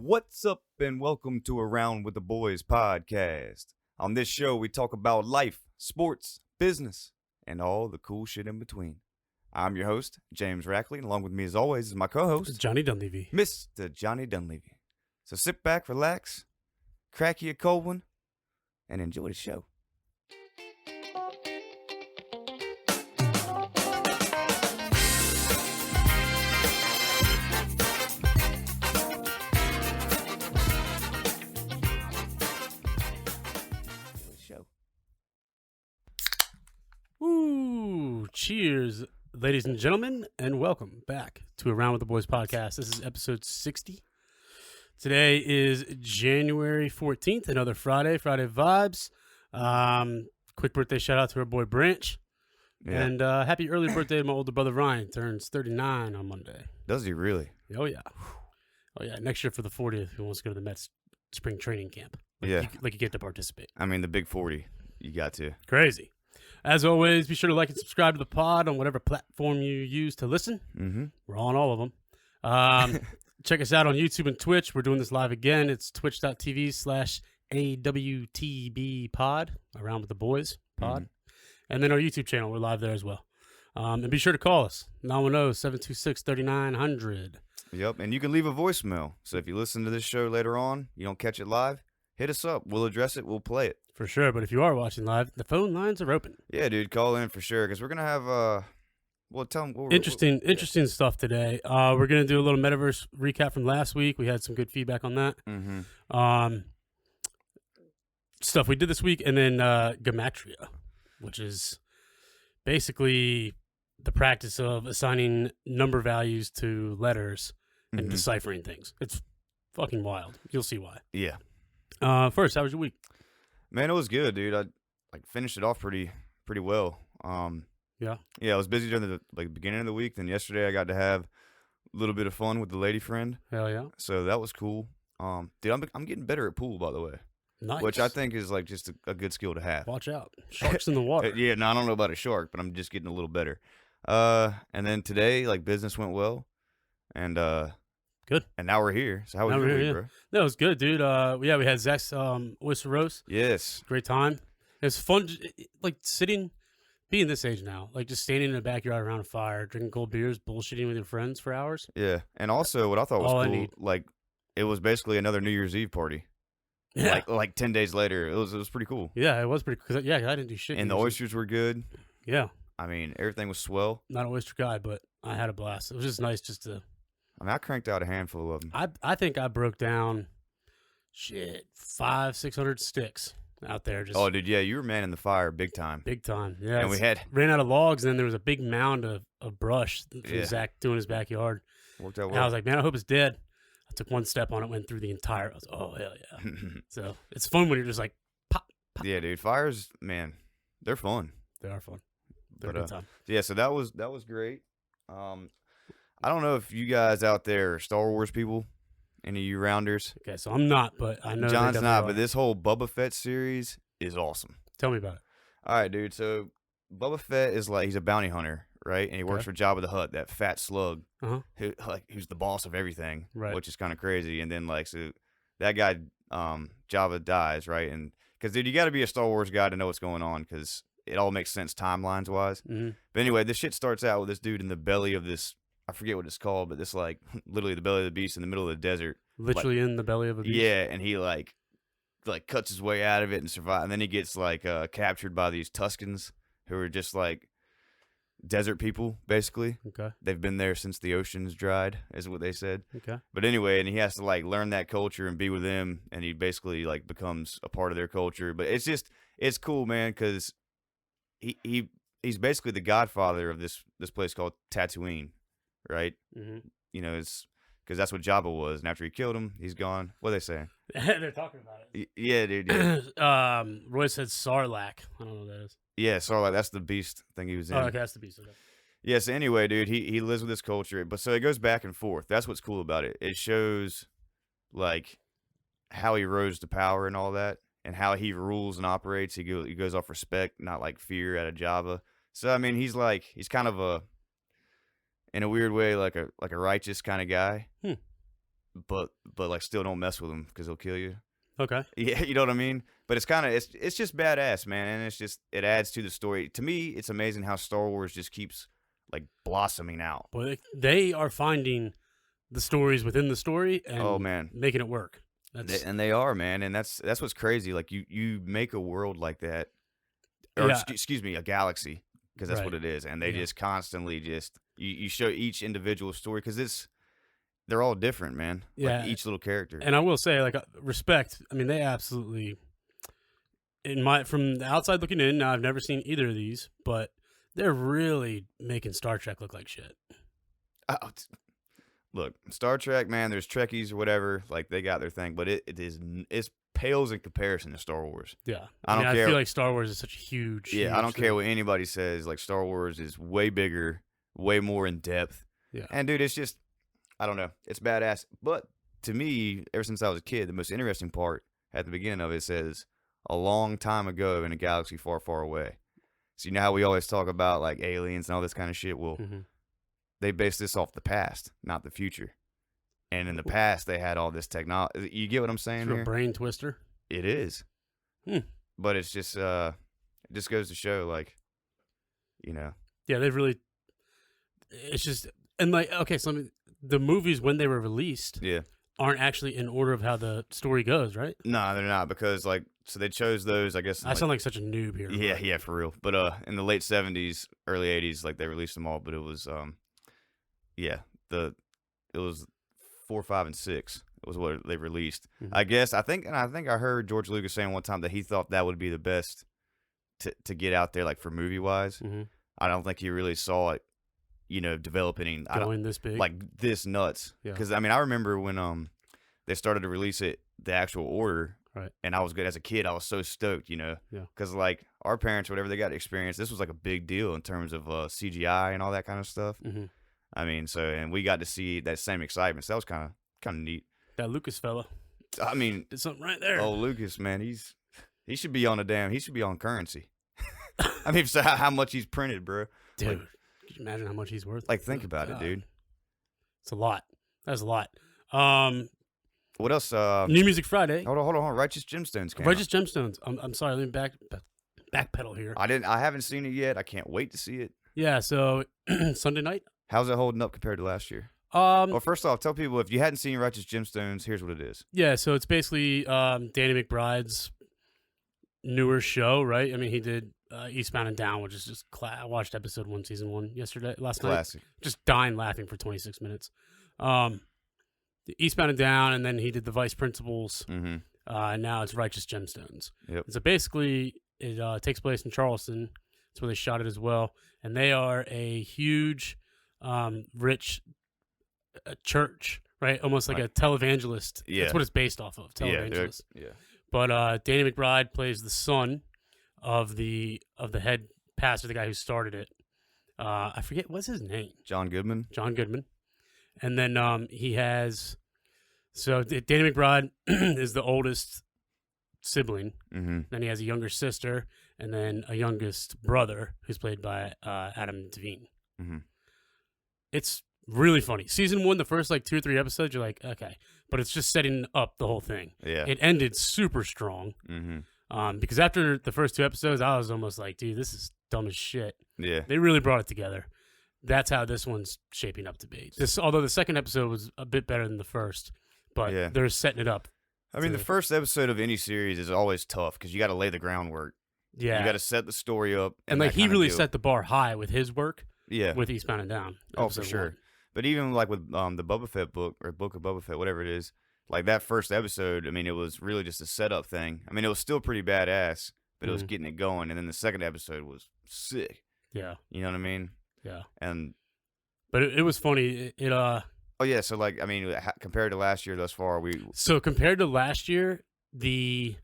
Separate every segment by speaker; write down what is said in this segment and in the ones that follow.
Speaker 1: What's up and welcome to Around with the Boys podcast. On this show, we talk about life, sports, business, and all the cool shit in between. I'm your host, James Rackley, and along with me as always is my co-host,
Speaker 2: Johnny Dunleavy.
Speaker 1: Mr. Johnny Dunleavy. So sit back, relax, crack you a cold one, and enjoy the show.
Speaker 2: Ooh, cheers, ladies and gentlemen, and welcome back to Around with the Boys podcast. This is episode 60. Today is January 14th, another Friday vibes. Quick birthday shout out to our boy Bryant.
Speaker 1: Yeah.
Speaker 2: And happy early birthday to my older brother Ryan. Turns 39 on Monday.
Speaker 1: Does he really?
Speaker 2: Oh, yeah. Oh, yeah. Next year for the 40th, he wants to go to the Mets spring training camp.
Speaker 1: Yeah.
Speaker 2: You get to participate.
Speaker 1: I mean, the big 40. You got to.
Speaker 2: Crazy. As always, be sure to like and subscribe to the pod on whatever platform you use to listen.
Speaker 1: Mm-hmm.
Speaker 2: We're on all of them. Check us out on YouTube and Twitch. We're doing this live again. It's twitch.tv/AWTB Pod, Around with the Boys Pod.
Speaker 1: Mm-hmm.
Speaker 2: And then our YouTube channel, we're live there as well. And be sure to call us, 910-726-3900.
Speaker 1: Yep, and you can leave a voicemail. So if you listen to this show later on, you don't catch it live, hit us up. We'll address it. We'll play it.
Speaker 2: For sure, but if you are watching live, the phone lines are open.
Speaker 1: Yeah, dude, call in for sure, because we're going to have, tell them.
Speaker 2: Interesting stuff today. We're going to do a little Metaverse recap from last week. We had some good feedback on that.
Speaker 1: Mm-hmm.
Speaker 2: Stuff we did this week, and then Gematria, which is basically the practice of assigning number values to letters and deciphering things. It's fucking wild. You'll see why.
Speaker 1: Yeah.
Speaker 2: First, how was your week?
Speaker 1: Man, it was good, dude. I finished it off pretty well.
Speaker 2: Yeah,
Speaker 1: I was busy during the beginning of the week. Then yesterday I got to have a little bit of fun with the lady friend.
Speaker 2: Hell yeah.
Speaker 1: So that was cool. Dude, I'm getting better at pool, by the way.
Speaker 2: Nice.
Speaker 1: Which I think is just a good skill to have.
Speaker 2: Watch out. Sharks in the water.
Speaker 1: Yeah, no, I don't know about a shark, but I'm just getting a little better. And then today, business went well. And
Speaker 2: good.
Speaker 1: And now we're here. So how was your week, bro?
Speaker 2: No, it was good, dude. We had Zach's oyster roast.
Speaker 1: Yes.
Speaker 2: Great time. It was fun, being this age now, just standing in the backyard around a fire, drinking cold beers, bullshitting with your friends for hours.
Speaker 1: Yeah. And also, what I thought was
Speaker 2: All I
Speaker 1: cool,
Speaker 2: need.
Speaker 1: it was basically another New Year's Eve party.
Speaker 2: Yeah.
Speaker 1: 10 days later. It was pretty cool.
Speaker 2: Yeah, it was pretty cool. I didn't do shit.
Speaker 1: And the oysters were good.
Speaker 2: Yeah.
Speaker 1: I mean, everything was swell.
Speaker 2: Not an oyster guy, but I had a blast. It was just nice just to...
Speaker 1: I cranked out a handful of them.
Speaker 2: I think I broke down, 500-600 sticks out there.
Speaker 1: Oh, dude, yeah, you were manning the fire big time.
Speaker 2: Big time, yeah.
Speaker 1: And we
Speaker 2: ran out of logs, and then there was a big mound of brush from Zach doing his backyard.
Speaker 1: Worked out well.
Speaker 2: And I was like, man, I hope it's dead. I took one step on it, went through the entire... I was oh, hell yeah. So it's fun when you're just pop, pop.
Speaker 1: Yeah, dude, fires, man, they're fun.
Speaker 2: They are fun. They're a good time.
Speaker 1: Yeah, so that was great. I don't know if you guys out there are Star Wars people, any of you rounders.
Speaker 2: Okay, so I'm not, but I know
Speaker 1: John's not, but this whole Boba Fett series is awesome.
Speaker 2: Tell me about it.
Speaker 1: All right, dude. So Boba Fett is he's a bounty hunter, right? And he works for Jabba the Hutt, that fat slug, who's the boss of everything,
Speaker 2: right?
Speaker 1: Which is kind of crazy. And then so that guy, Jabba dies, right? And because dude, you got to be a Star Wars guy to know what's going on because it all makes sense timelines wise.
Speaker 2: Mm-hmm.
Speaker 1: But anyway, this shit starts out with this dude in the belly of this. I forget what it's called, but this literally the belly of the beast in the middle of the desert.
Speaker 2: Literally in the belly of a beast.
Speaker 1: Yeah, and he cuts his way out of it and survives. And then he gets captured by these Tuscans who are just desert people, basically.
Speaker 2: Okay. They've
Speaker 1: been there since the oceans dried, is what they said.
Speaker 2: Okay.
Speaker 1: But anyway, and he has to learn that culture and be with them, and he basically becomes a part of their culture. But it's cool, man, because he's basically the godfather of this place called Tatooine. Right?
Speaker 2: Mm-hmm.
Speaker 1: It's because that's what Jabba was. And after he killed him, he's gone. What are they saying?
Speaker 2: They're talking about it.
Speaker 1: Yeah, dude. Yeah.
Speaker 2: Roy said Sarlacc. I don't know what that is.
Speaker 1: Yeah, Sarlacc. That's the beast thing he was in.
Speaker 2: Oh, okay, that's the beast. Okay.
Speaker 1: Yeah, so anyway, dude, he lives with this culture. But so it goes back and forth. That's what's cool about it. It shows, how he rose to power and all that. And how he rules and operates. He goes off respect, not fear out of Jabba. So, I mean, he's kind of in a weird way, like a righteous kind of guy. but like still don't mess with him because he'll kill you.
Speaker 2: Okay.
Speaker 1: Yeah, you know what I mean? But it's just badass, man, and it adds to the story. To me, it's amazing how Star Wars just keeps like blossoming out.
Speaker 2: Well, they are finding the stories within the story and
Speaker 1: Oh man,
Speaker 2: making it work.
Speaker 1: They are, man, and that's what's crazy. Like you make a world like that, or excuse me, a galaxy, because that's what it is, and they just constantly you show each individual story because they're all different, man.
Speaker 2: Yeah,
Speaker 1: like each little character.
Speaker 2: And I will say, like, respect. I mean, they absolutely, from the outside looking in. Now, I've never seen either of these, but they're really making Star Trek look like shit.
Speaker 1: Look, Star Trek, man. There's Trekkies or whatever, like they got their thing, but it pales in comparison to Star Wars.
Speaker 2: Yeah,
Speaker 1: I don't care.
Speaker 2: I feel like Star Wars is such a huge.
Speaker 1: Yeah,
Speaker 2: huge
Speaker 1: I don't
Speaker 2: thing.
Speaker 1: care what anybody says. Like Star Wars is way bigger, way more in depth.
Speaker 2: Yeah,
Speaker 1: and dude, it's just, I don't know, it's badass. But to me, ever since I was a kid, the most interesting part at the beginning of it says a long time ago in a galaxy far, far away. So you know how we always talk about like aliens and all this kind of shit? Well, they base this off the past, not the future. And in the past, they had all this technology. You get what I'm saying here?
Speaker 2: A brain twister.
Speaker 1: It is. But it's just, it just goes to show, like, you know.
Speaker 2: Yeah, they've really. It's just, and like, okay, so the movies when they were released, aren't actually in order of how the story goes, right?
Speaker 1: No, they're not, because like, so they chose those, I guess.
Speaker 2: I sound like such a noob here.
Speaker 1: Yeah, yeah, for real. But in the late 70s, early 80s, like they released them all, but it was, it was 4, 5, and 6 was what they released. I guess I think I heard George Lucas saying one time that he thought that would be the best to get out there, like for movie wise. I don't think he really saw it, you know, developing
Speaker 2: going this big,
Speaker 1: like this nuts. Because I mean, I remember when they started to release it, the actual order.
Speaker 2: Right.
Speaker 1: And I was good as a kid. I was so stoked, you know.
Speaker 2: Yeah.
Speaker 1: Because like our parents, whatever they got to experience, this was like a big deal in terms of CGI and all that kind of stuff. I mean, and we got to see that same excitement. So that was kind of neat.
Speaker 2: That Lucas fella.
Speaker 1: I mean,
Speaker 2: did something right there.
Speaker 1: Oh, Lucas, man, he should be on he should be on currency. I mean, so how much he's printed, bro.
Speaker 2: Dude,
Speaker 1: like,
Speaker 2: could you imagine how much he's worth?
Speaker 1: Like, think about it, dude.
Speaker 2: It's a lot. That's a lot.
Speaker 1: What else?
Speaker 2: New Music Friday.
Speaker 1: Hold on. Righteous Gemstones came
Speaker 2: Righteous Gemstones. I'm sorry. Let me backpedal here.
Speaker 1: I haven't seen it yet. I can't wait to see it.
Speaker 2: Yeah. So Sunday night.
Speaker 1: How's it holding up compared to last year? Well, first off, tell people if you hadn't seen Righteous Gemstones, here's what it is.
Speaker 2: Yeah. So it's basically Danny McBride's newer show, right? I mean, he did Eastbound and Down, which is just I watched episode 1, season 1 last night. Just dying laughing for 26 minutes. The Eastbound and Down, and then he did the Vice Principals. And now it's Righteous Gemstones.
Speaker 1: Yep.
Speaker 2: So basically, it takes place in Charleston. That's where they shot it as well. And they are a huge, rich church, right? Almost like a televangelist.
Speaker 1: Yeah.
Speaker 2: That's what it's based off of, televangelist.
Speaker 1: Yeah.
Speaker 2: But Danny McBride plays the son of the head pastor, the guy who started it. I forget, what's his name?
Speaker 1: John Goodman.
Speaker 2: And then he has, so Danny McBride is the oldest sibling. Then he has a younger sister, and then a youngest brother who's played by Adam Devine. It's really funny. Season 1, the first like 2 or 3 episodes, you're like, okay, but it's just setting up the whole thing.
Speaker 1: Yeah,
Speaker 2: it ended super strong. Because after the first 2 episodes, I was almost like, dude, this is dumb as shit.
Speaker 1: Yeah,
Speaker 2: they really brought it together. That's how this one's shaping up to be. Although the second episode was a bit better than the first, but they're setting it up.
Speaker 1: I mean, the first episode of any series is always tough because you got to lay the groundwork.
Speaker 2: Yeah,
Speaker 1: you got to set the story up,
Speaker 2: and like he really set the bar high with his work.
Speaker 1: Yeah,
Speaker 2: with Eastbound and Down.
Speaker 1: Oh, for sure.
Speaker 2: 1.
Speaker 1: But even like with the Boba Fett book or Book of Boba Fett, whatever it is, like that first episode, I mean, it was really just a setup thing. I mean, it was still pretty badass, but it was getting it going, and then the second episode was sick.
Speaker 2: Yeah,
Speaker 1: you know what I mean?
Speaker 2: Yeah,
Speaker 1: but
Speaker 2: it was funny. Oh
Speaker 1: yeah, so like I mean, compared to last year thus far,
Speaker 2: compared to last year, you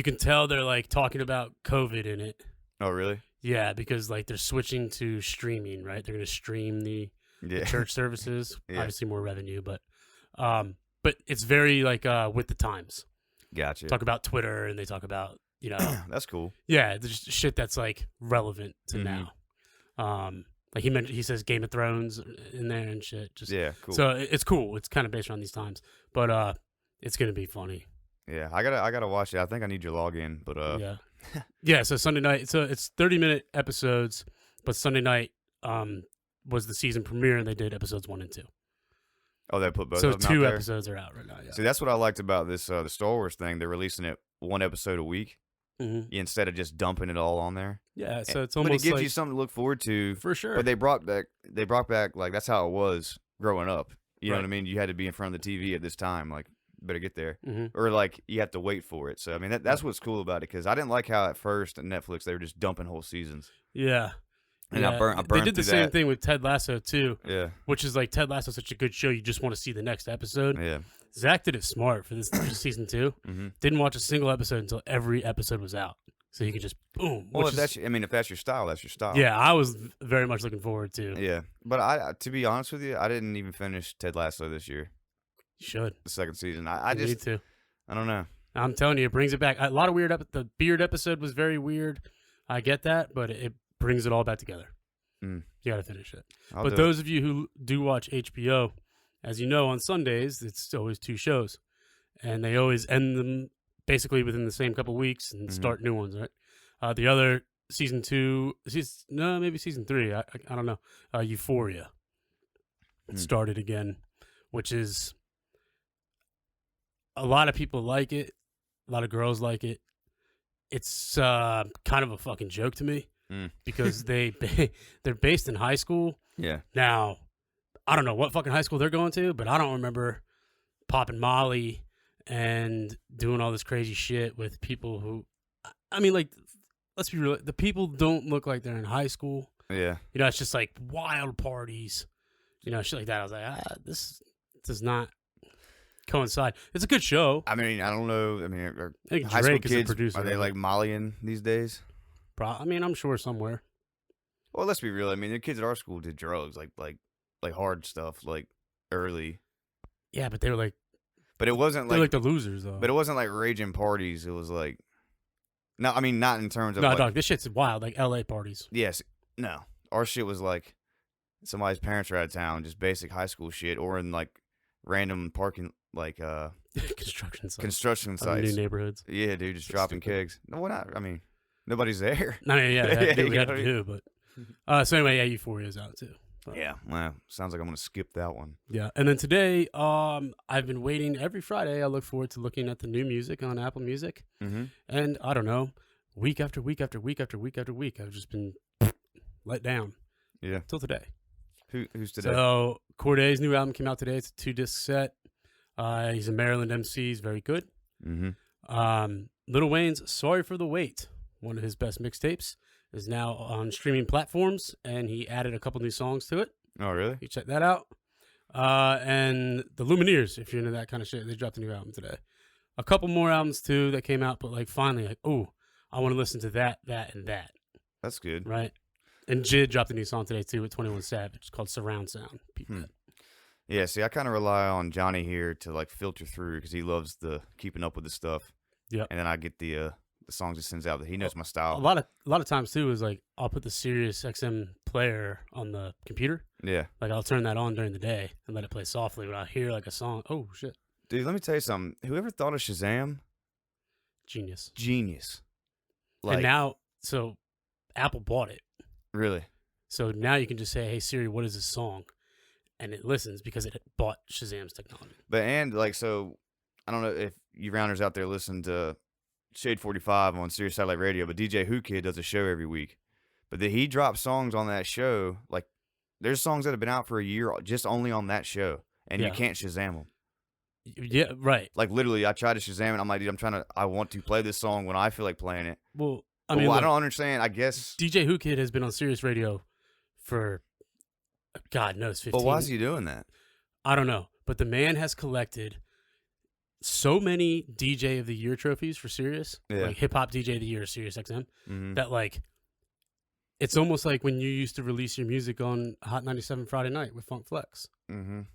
Speaker 2: can tell they're like talking about COVID in it.
Speaker 1: Oh really?
Speaker 2: Yeah, because like they're switching to streaming, right? They're going to stream the church services. Obviously more revenue, but it's very like with the times.
Speaker 1: Gotcha.
Speaker 2: Talk about Twitter, and they talk about, you know,
Speaker 1: that's cool.
Speaker 2: Yeah, there's just shit that's like relevant to now. Like he says Game of Thrones in there and shit. Just
Speaker 1: Yeah, cool.
Speaker 2: So it's cool. It's kind of based around these times, but it's gonna be funny.
Speaker 1: Yeah, I gotta watch it. I think I need your login, but
Speaker 2: Yeah. So Sunday night. So it's 30-minute episodes, but Sunday night was the season premiere, and they did episodes 1 and 2.
Speaker 1: Oh, they put both.
Speaker 2: So
Speaker 1: of them
Speaker 2: 2
Speaker 1: out there?
Speaker 2: episodes are out right now. Yeah.
Speaker 1: See, that's what I liked about this the Star Wars thing. They're releasing it 1 episode a week instead of just dumping it all on there.
Speaker 2: Yeah. So it's
Speaker 1: But
Speaker 2: almost
Speaker 1: it gives
Speaker 2: like,
Speaker 1: you something to look forward to.
Speaker 2: for sure.
Speaker 1: But they brought back like that's how it was growing up. You know
Speaker 2: Right.
Speaker 1: what I mean? You had to be in front of the TV at this time. Like, better get there,
Speaker 2: Mhm.
Speaker 1: or like you have to wait for it. So I mean, that's what's cool about it because I didn't like how at first at Netflix they were just dumping whole seasons.
Speaker 2: Yeah.
Speaker 1: And
Speaker 2: yeah.
Speaker 1: I burned
Speaker 2: They did the
Speaker 1: through
Speaker 2: same
Speaker 1: that.
Speaker 2: thing with Ted Lasso too,
Speaker 1: Yeah,
Speaker 2: which is like Ted Lasso is such a good show. You just want to see the next episode.
Speaker 1: yeah.
Speaker 2: Zach did it smart for this for season 2.
Speaker 1: Mm-hmm.
Speaker 2: Didn't watch a single episode until every episode was out, so you could just boom.
Speaker 1: Well,
Speaker 2: which
Speaker 1: if that's your style, that's your style.
Speaker 2: yeah, I was very much looking forward to.
Speaker 1: Yeah, but to be honest with you, I didn't even finish Ted Lasso this year,
Speaker 2: You should.
Speaker 1: the second season. I
Speaker 2: You need
Speaker 1: just,
Speaker 2: to.
Speaker 1: I don't know.
Speaker 2: I'm telling you, it brings it back. A lot of weird. The beard episode was very weird. I get that, but it brings it all back together.
Speaker 1: Mm.
Speaker 2: You got to finish it.
Speaker 1: I'll
Speaker 2: But
Speaker 1: do
Speaker 2: those of you who do watch HBO, as you know, on Sundays it's always 2 shows, and they always end them basically within the same couple weeks and start new ones. Right. The other season 2, maybe season 3. I don't know. Euphoria started again, which is a lot of people like it. A lot of girls like it. It's kind of a fucking joke to me because they're based in high school.
Speaker 1: Yeah.
Speaker 2: Now, I don't know what fucking high school they're going to, but I don't remember popping Molly and doing all this crazy shit with people who, I mean, like, let's be real. The people don't look like they're in high school.
Speaker 1: Yeah.
Speaker 2: You know, it's just like wild parties, you know, shit like that. I was like, this does not coincide. It's a good show.
Speaker 1: I mean, I don't know. I mean, are
Speaker 2: I think
Speaker 1: high school
Speaker 2: Drake is a
Speaker 1: kids,
Speaker 2: producer
Speaker 1: are they
Speaker 2: of
Speaker 1: like
Speaker 2: it.
Speaker 1: mollying these days?
Speaker 2: I mean, I'm sure somewhere.
Speaker 1: Well, let's be real. I mean, the kids at our school did drugs, like hard stuff, like early.
Speaker 2: Yeah, but they were like,
Speaker 1: But it wasn't
Speaker 2: they're
Speaker 1: like,
Speaker 2: like the losers though.
Speaker 1: but it wasn't like raging parties. It was like, no, I mean, not in terms of
Speaker 2: No,
Speaker 1: like,
Speaker 2: dog, this shit's wild, like LA parties.
Speaker 1: yes, no. Our shit was like somebody's parents are out of town, just basic high school shit, or in like random parking, like
Speaker 2: Construction sites.
Speaker 1: construction
Speaker 2: Of
Speaker 1: sites.
Speaker 2: new neighborhoods.
Speaker 1: Yeah, dude, just dropping kegs. No, why not? I mean, nobody's there.
Speaker 2: I mean, yeah, we
Speaker 1: You
Speaker 2: had
Speaker 1: know
Speaker 2: to
Speaker 1: what I
Speaker 2: do, but so anyway, yeah, Euphoria's out too. But,
Speaker 1: Yeah, well, sounds like I'm gonna skip that one.
Speaker 2: yeah, and then today, I've been waiting every Friday. I look forward to looking at the new music on Apple Music, and I don't know, week after week after week after week after week, I've just been let down.
Speaker 1: Yeah.
Speaker 2: Till today.
Speaker 1: Who's today?
Speaker 2: So Corday's new album came out today. It's a 2-disc set. He's a Maryland MC. He's very good. Lil Wayne's "Sorry for the Wait," one of his best mixtapes, is now on streaming platforms, and he added a couple new songs to it.
Speaker 1: Oh, really?
Speaker 2: You check that out. And the Lumineers, if you're into that kind of shit, they dropped a new album today. A couple more albums too that came out, but like finally, like, oh, I want to listen to that, and that.
Speaker 1: That's good.
Speaker 2: Right. And Jid dropped a new song today too with 21 Savage. It's called Surround Sound. Peep that.
Speaker 1: Yeah, see, I kind of rely on Johnny here to like filter through because he loves the keeping up with the stuff.
Speaker 2: Yeah.
Speaker 1: And then I get the songs he sends out that he knows my
Speaker 2: A
Speaker 1: style.
Speaker 2: lot of times too is like I'll put the Sirius XM player on the computer.
Speaker 1: Yeah.
Speaker 2: Like I'll turn that on during the day and let it play softly when I hear like a song. Oh shit.
Speaker 1: Dude, let me tell you something. Whoever thought of Shazam?
Speaker 2: Genius.
Speaker 1: Genius.
Speaker 2: And now, so Apple bought it.
Speaker 1: Really?
Speaker 2: So now you can just say, "Hey Siri, what is this song?" And it listens because it bought Shazam's technology.
Speaker 1: But and like so, I don't know if you rounders out there listen to Shade 45 on Sirius Satellite Radio, but DJ Who Kid does a show every week. But he drops songs on that show. Like there's songs that have been out for a year just only on that show, and you can't Shazam them.
Speaker 2: Yeah, right.
Speaker 1: Like literally, I tried to Shazam it. I'm like, dude, I want to play this song when I feel like playing it.
Speaker 2: Well, I
Speaker 1: But
Speaker 2: mean,
Speaker 1: I don't understand. I guess.
Speaker 2: DJ Who Kid has been on Sirius Radio for God knows 15.
Speaker 1: But why is he doing that?
Speaker 2: I don't know. But the man has collected so many DJ of the Year trophies for Sirius, like Hip Hop DJ of the Year, Sirius XM, that like it's almost like when you used to release your music on Hot 97 Friday night with Funk Flex.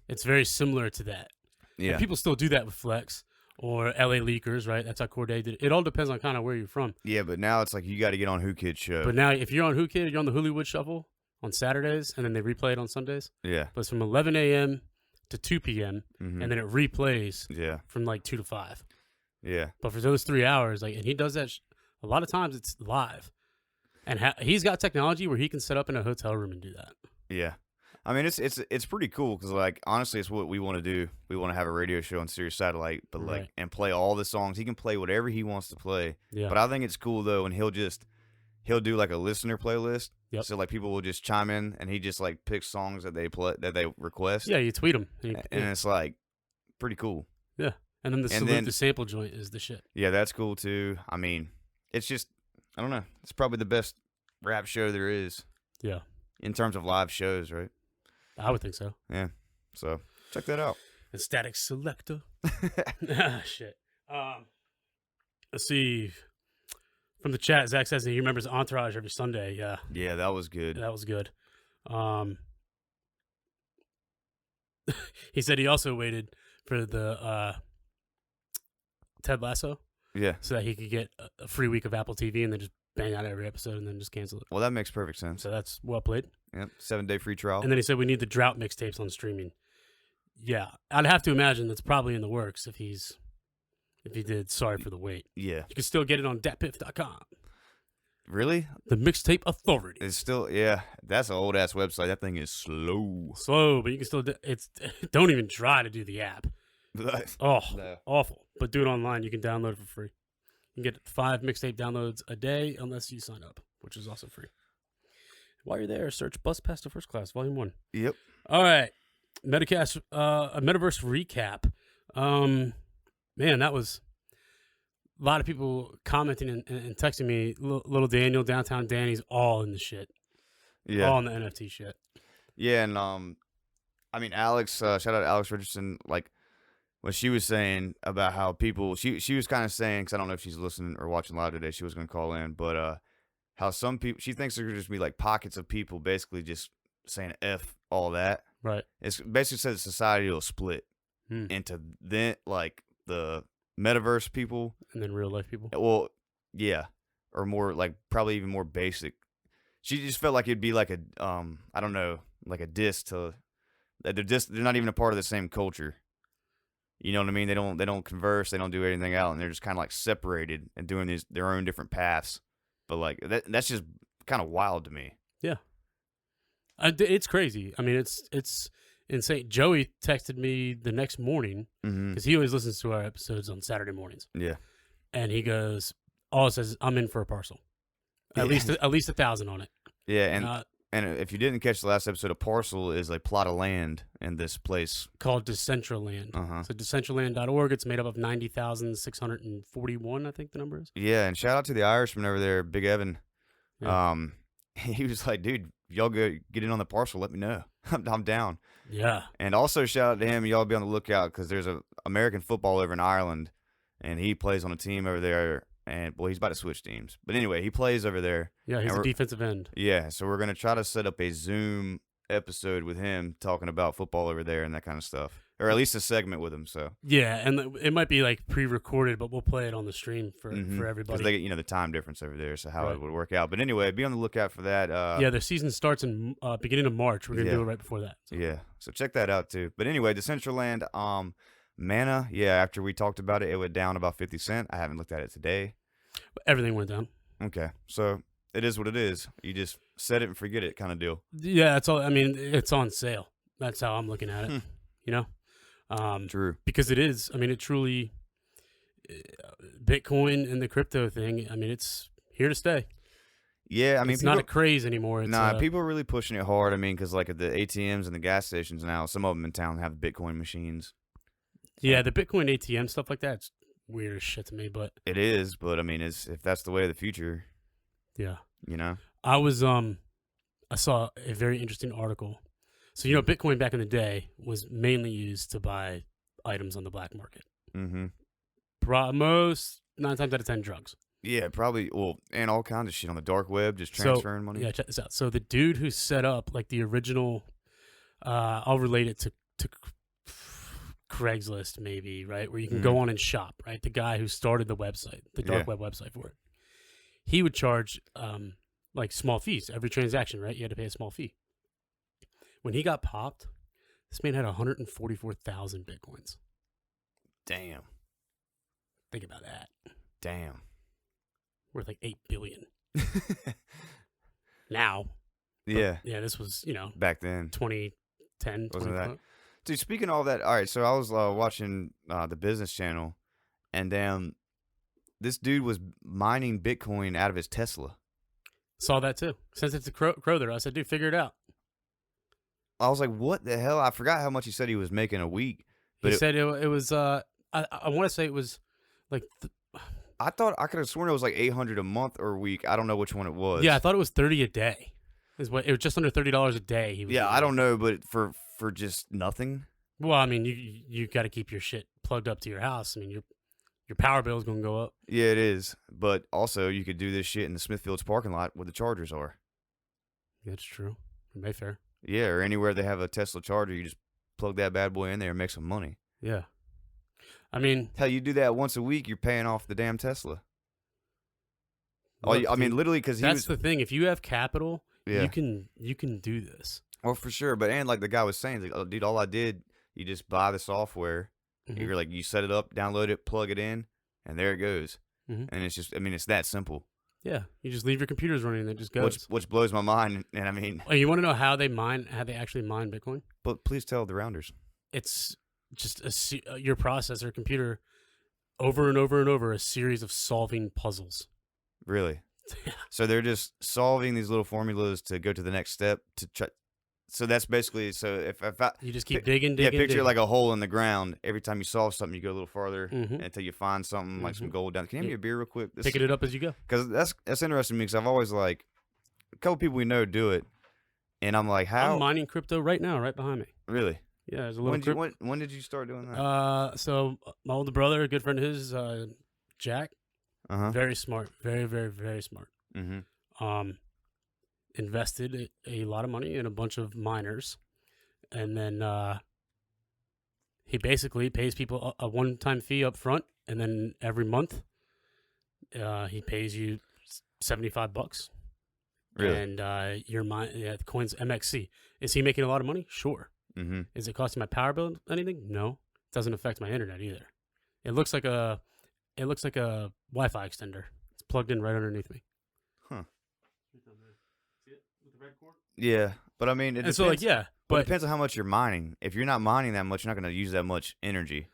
Speaker 2: It's very similar to that.
Speaker 1: Yeah.
Speaker 2: And people still do that with Flex or LA Leakers, right? That's how Corday did it. It all depends on kind of where you're from.
Speaker 1: Yeah, but now it's like you got to get on Who Kid's show.
Speaker 2: But now if you're on Who Kid, you're on the Hollywood Shuffle on Saturdays, and then they replay it on Sundays.
Speaker 1: Yeah.
Speaker 2: But it's from 11 a.m. to 2 p.m.,
Speaker 1: Mm-hmm.
Speaker 2: and then it replays
Speaker 1: Yeah.
Speaker 2: from like 2 to 5.
Speaker 1: Yeah.
Speaker 2: But for those 3 hours, like, and he does that a lot of times it's live. And he's got technology where he can set up in a hotel room and do that.
Speaker 1: Yeah. I mean, it's pretty cool because, like, honestly, it's what we want to do. We want to have a radio show on Sirius Satellite, but like,
Speaker 2: Right.
Speaker 1: and play all the songs. He can play whatever he wants to play.
Speaker 2: Yeah.
Speaker 1: But I think it's cool though, and he'll do like a listener playlist.
Speaker 2: Yep.
Speaker 1: So like people will just chime in, and he just like picks songs that they request.
Speaker 2: Yeah, you tweet him.
Speaker 1: And it's like pretty cool.
Speaker 2: Yeah. And then the sample joint is the shit.
Speaker 1: Yeah, that's cool too. I mean, it's just, I don't know. It's probably the best rap show there is.
Speaker 2: Yeah.
Speaker 1: In terms of live shows, right?
Speaker 2: I would think so.
Speaker 1: Yeah. So check that out.
Speaker 2: And Static Selector. Shit. Let's see. From the chat, Zach says that he remembers Entourage every Sunday. Yeah.
Speaker 1: Yeah, that was good.
Speaker 2: That was good. He said he also waited for the Ted Lasso.
Speaker 1: Yeah.
Speaker 2: So that he could get a free week of Apple TV and then just bang out every episode and then just cancel it.
Speaker 1: Well, that makes perfect sense.
Speaker 2: So that's well played.
Speaker 1: Yep. 7-day free trial.
Speaker 2: And then he said we need the drought mixtapes on streaming. Yeah. I'd have to imagine that's probably in the works if he did Sorry for the Wait.
Speaker 1: Yeah.
Speaker 2: You can still get it on datpiff.com.
Speaker 1: Really?
Speaker 2: The Mixtape Authority.
Speaker 1: It's still, yeah. That's an old ass website. That thing is slow.
Speaker 2: Slow, but you can still don't even try to do the app. Oh,
Speaker 1: No.
Speaker 2: awful. But do it online. You can download it for free. You can get 5 mixtape downloads a day unless you sign up, which is also free. While you're there, search Bus Pass to First Class, Volume 1.
Speaker 1: Yep.
Speaker 2: All right. Metacast, a Metaverse Recap. Man, that was a lot of people commenting and texting me. Little Daniel, Downtown Danny's all in the shit.
Speaker 1: Yeah.
Speaker 2: All in the NFT shit.
Speaker 1: Yeah, and I mean, Alex, shout out to Alex Richardson, like, what she was saying about how people, she was kind of saying, because I don't know if she's listening or watching live today, she was going to call in, but how some people, she thinks there could just be like pockets of people basically just saying F all that.
Speaker 2: Right.
Speaker 1: It's basically says society will split into then like the metaverse people.
Speaker 2: And then real life people.
Speaker 1: Well, yeah. Or more like probably even more basic. She just felt like it'd be like a, I don't know, like a diss to, they're not even a part of the same culture. You know what I mean? They don't converse. They don't do anything out, and they're just kind of like separated and doing their own different paths. But like that's just kind of wild to me.
Speaker 2: Yeah, it's crazy. I mean, it's insane. Joey texted me the next morning because he always listens to our episodes on Saturday mornings.
Speaker 1: Yeah,
Speaker 2: and he goes, "All it says, I'm in for a parcel. At least 1,000 on it."
Speaker 1: Yeah, and if you didn't catch the last episode, a parcel is a plot of land in this place
Speaker 2: called Decentraland. So decentraland.org. It's made up of 90,641, I think the number is.
Speaker 1: Yeah, and shout out to the Irishman over there, Big Evan.
Speaker 2: Yeah.
Speaker 1: He was like, dude, y'all go get in on the parcel, let me know. I'm down.
Speaker 2: Yeah.
Speaker 1: And also shout out to him. Y'all be on the lookout because there's a American football over in Ireland, and he plays on a team over there. And, well, he's about to switch teams. But anyway, he plays over there.
Speaker 2: Yeah, he's a defensive end.
Speaker 1: Yeah, so we're going to try to set up a Zoom episode with him talking about football over there and that kind of stuff. Or at least a segment with him, so.
Speaker 2: Yeah, and it might be, like, pre-recorded, but we'll play it on the stream for everybody.
Speaker 1: Because they get, the time difference over there, so how it would work out. But anyway, be on the lookout for that.
Speaker 2: Yeah, their season starts in beginning of March. We're going to do it right before that.
Speaker 1: So. Yeah, so check that out, too. But anyway, Decentraland, Mana, yeah, after we talked about it, it went down about 50 cents. I haven't looked at it today.
Speaker 2: Everything went down.
Speaker 1: Okay, so it is what it is. You just set it and forget it kind of deal.
Speaker 2: Yeah, that's all. I mean, it's on sale. That's how I'm looking at it,
Speaker 1: True.
Speaker 2: Because it is. I mean, it truly, Bitcoin and the crypto thing, I mean, it's here to stay.
Speaker 1: Yeah, I mean,
Speaker 2: it's not a craze anymore. It's,
Speaker 1: people are really pushing it hard. I mean, because like at the ATMs and the gas stations now, some of them in town have Bitcoin machines.
Speaker 2: Yeah, the Bitcoin ATM stuff like that, it's weird as shit to me, but
Speaker 1: it is. But I mean, if that's the way of the future,
Speaker 2: yeah,
Speaker 1: I
Speaker 2: was I saw a very interesting article. So Bitcoin back in the day was mainly used to buy items on the black market. Most 9 times out of 10 drugs.
Speaker 1: Yeah, probably. Well, and all kinds of shit on the dark web, just transferring money.
Speaker 2: Yeah, check this out. So the dude who set up like the original, I'll relate it to Craigslist maybe, right? Where you can go on and shop, right? The guy who started the website, the dark web website for it. He would charge like small fees every transaction, right? You had to pay a small fee. When he got popped, this man had 144,000 Bitcoins.
Speaker 1: Damn.
Speaker 2: Think about that.
Speaker 1: Damn.
Speaker 2: Worth like $8 billion. Now.
Speaker 1: Yeah.
Speaker 2: Yeah, this was,
Speaker 1: back then.
Speaker 2: 2010,
Speaker 1: Wasn't that?
Speaker 2: 2012.
Speaker 1: Dude, speaking of all that, all right, so I was watching the Business Channel, and this dude was mining Bitcoin out of his Tesla.
Speaker 2: Saw that too. Sent it to Crowther. I said, dude, figure it out.
Speaker 1: I was like, what the hell? I forgot how much he said he was making a week. But
Speaker 2: He said it was, I want to say it was like...
Speaker 1: I thought I could have sworn it was like $800 a month or a week. I don't know which one it was.
Speaker 2: Yeah, I thought it was $30 a day. It was just under $30 a day.
Speaker 1: Yeah, I don't know, but for just nothing.
Speaker 2: Well, I mean, you got to keep your shit plugged up to your house. I mean, your power bill is going to go up.
Speaker 1: Yeah, it is. But also, you could do this shit in the Smithfield's parking lot where the chargers are.
Speaker 2: That's true. Mayfair.
Speaker 1: Yeah, or anywhere they have a Tesla charger, you just plug that bad boy in there and make some money.
Speaker 2: Yeah. I mean,
Speaker 1: hell, you do that once a week, you're paying off the damn Tesla.
Speaker 2: look,
Speaker 1: I mean, literally, because
Speaker 2: that's the thing. If you have capital,
Speaker 1: yeah.
Speaker 2: you can do this.
Speaker 1: Well, for sure. But and like the guy was saying, like, oh, dude, all I did, you just buy the software.
Speaker 2: Mm-hmm.
Speaker 1: You're like, you set it up, download it, plug it in, and there it goes.
Speaker 2: Mm-hmm.
Speaker 1: And it's just, I mean, it's that simple.
Speaker 2: Yeah, you just leave your computers running and it just goes.
Speaker 1: Which blows my mind. And I mean,
Speaker 2: oh, you want to know how they actually mine Bitcoin?
Speaker 1: But please tell the rounders.
Speaker 2: It's just your processor computer over and over and over a series of solving puzzles.
Speaker 1: Really?
Speaker 2: Yeah.
Speaker 1: So they're just solving these little formulas to go to the next step to try. So that's basically, so if I...
Speaker 2: You just keep digging.
Speaker 1: Yeah, picture
Speaker 2: digging.
Speaker 1: like a hole in the ground. Every time you solve something, you go a little farther
Speaker 2: Mm-hmm.
Speaker 1: until you find something like some gold down. Can you hand me a beer real quick?
Speaker 2: Picking it up as you go.
Speaker 1: Because that's interesting to me because I've always like, a couple people we know do it. And I'm like, how?
Speaker 2: I'm mining crypto right now, right behind me.
Speaker 1: Really?
Speaker 2: Yeah, there's a little
Speaker 1: when did you start doing that?
Speaker 2: So my older brother, a good friend of his, Jack, very smart, very, very, very smart.
Speaker 1: Mm-hmm.
Speaker 2: Invested a lot of money in a bunch of miners, and then he basically pays people a one-time fee up front, and then every month he pays you $75.
Speaker 1: Really?
Speaker 2: And the coin's MXC. Is he making a lot of money? Sure.
Speaker 1: Mm-hmm.
Speaker 2: Is it costing my power bill anything? No. It doesn't affect my internet either. It looks like a Wi-Fi extender. It's plugged in right underneath me.
Speaker 1: Huh.
Speaker 2: See it with the red cord?
Speaker 1: Yeah, but I mean, it depends.
Speaker 2: So
Speaker 1: but it depends on how much you're mining. If you're not mining that much, you're not going to use that much energy.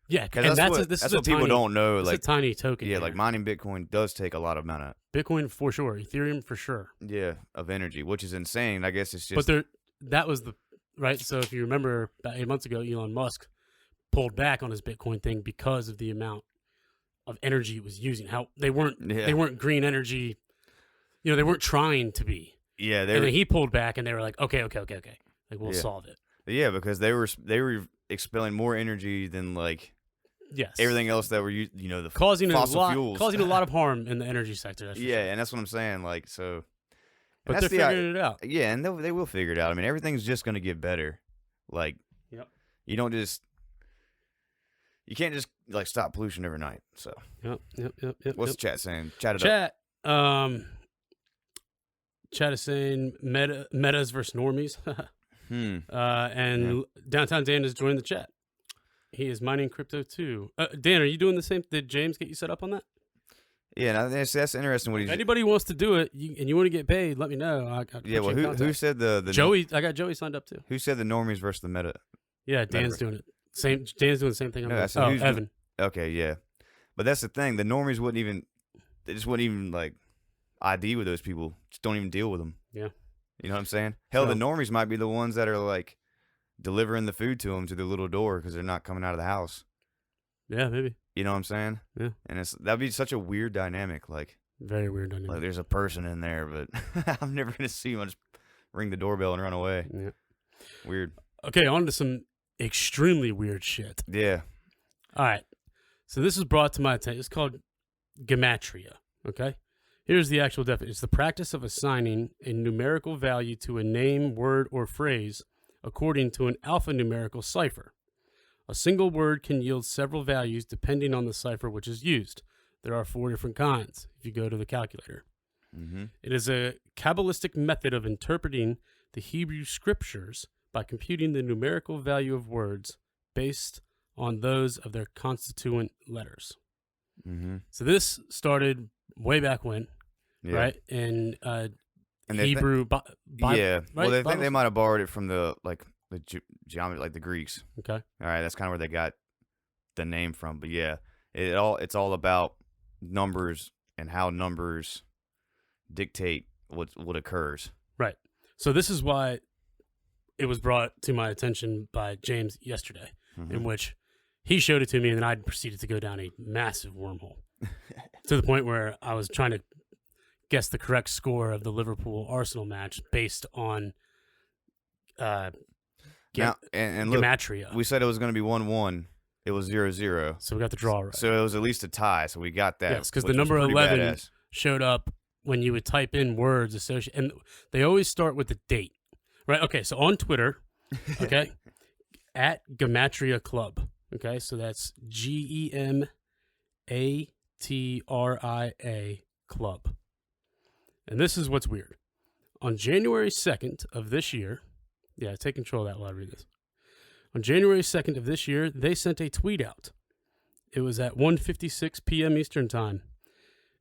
Speaker 2: Yeah,
Speaker 1: and that's what people don't know.
Speaker 2: It's
Speaker 1: like
Speaker 2: a tiny token.
Speaker 1: Yeah, like mining Bitcoin does take a lot of amount of
Speaker 2: Bitcoin for sure, Ethereum for sure.
Speaker 1: Yeah, of energy, which is insane. I guess it's just.
Speaker 2: But that was the right. So if you remember, about 8 months ago, Elon Musk pulled back on his Bitcoin thing because of the amount of energy it was using. How they weren't green energy. They weren't trying to be.
Speaker 1: Yeah,
Speaker 2: and then he pulled back, and they were like, okay, like we'll solve it.
Speaker 1: Yeah, because they were expelling more energy than like.
Speaker 2: Yes.
Speaker 1: Everything else that were the
Speaker 2: causing
Speaker 1: fossil fuels,
Speaker 2: causing a lot of harm in the energy sector.
Speaker 1: That's sure. And that's what I'm saying. Like so,
Speaker 2: but they're figuring it out.
Speaker 1: Yeah, and they will figure it out. I mean, everything's just going to get better. Like,
Speaker 2: yep.
Speaker 1: You can't just like stop pollution overnight. So.
Speaker 2: Yep.
Speaker 1: What's the chat saying? Chat.
Speaker 2: Chat is saying metas versus normies. And Downtown Dan is joining the chat. He is mining crypto too. Dan, are you doing the same? Did James get you set up on that?
Speaker 1: Yeah, that's interesting. What
Speaker 2: if anybody wants to do it and you want to get paid, let me know.
Speaker 1: Who said the
Speaker 2: Joey? I got Joey signed up too.
Speaker 1: Who said the normies versus the meta?
Speaker 2: Yeah, Dan's doing it. Dan's doing the same thing.
Speaker 1: Evan. Okay, yeah, but that's the thing. The normies wouldn't even like ID with those people. Just don't even deal with them.
Speaker 2: Yeah,
Speaker 1: you know what I'm saying? Hell, the normies might be the ones that are like. Delivering the food to them to their little door because they're not coming out of the house.
Speaker 2: Yeah, maybe.
Speaker 1: You know what I'm saying?
Speaker 2: Yeah.
Speaker 1: And that'd be such a weird dynamic. Like
Speaker 2: very weird dynamic.
Speaker 1: Like there's a person in there, but I'm never gonna see him. I'll just ring the doorbell and run away.
Speaker 2: Yeah.
Speaker 1: Weird.
Speaker 2: Okay, on to some extremely weird shit.
Speaker 1: Yeah.
Speaker 2: All right. So this is brought to my attention. It's called Gematria. Okay. Here's the actual definition. It's the practice of assigning a numerical value to a name, word, or phrase according to an alphanumerical cipher. A single word can yield several values depending on the cipher which is used. There are 4 different kinds if you go to the calculator.
Speaker 1: Mm-hmm.
Speaker 2: It is a Kabbalistic method of interpreting the Hebrew scriptures by computing the numerical value of words based on those of their constituent letters.
Speaker 1: Mm-hmm.
Speaker 2: So this started way back when,
Speaker 1: Yeah.
Speaker 2: right? In
Speaker 1: And
Speaker 2: Hebrew Bible.
Speaker 1: Yeah. Well,
Speaker 2: Right?
Speaker 1: they think
Speaker 2: Bibles?
Speaker 1: they might have borrowed it from the geometry, like the Greeks.
Speaker 2: Okay.
Speaker 1: All right, that's kind of where they got the name from. But yeah, it's all about numbers and how numbers dictate what occurs.
Speaker 2: Right. So this is why it was brought to my attention by James yesterday, in which he showed it to me, and then I proceeded to go down a massive wormhole to the point where I was trying to guess the correct score of the Liverpool-Arsenal match based on
Speaker 1: Now, and look,
Speaker 2: Gematria.
Speaker 1: we said it was going to be 1-1. It was 0-0.
Speaker 2: So we got the draw right.
Speaker 1: So it was at least a tie. So we got that.
Speaker 2: Yes, because the
Speaker 1: which was
Speaker 2: number
Speaker 1: pretty
Speaker 2: 11
Speaker 1: badass.
Speaker 2: showed up when you would type in words associated, and they always start with the date, right? Okay, so on Twitter, okay, at Gematria Club, okay, so that's GEMATRIA Club. And this is what's weird. On January 2nd of this year, yeah, take control of that while I read this. On January 2nd of this year, they sent a tweet out. It was at 1:56 p.m. Eastern Time.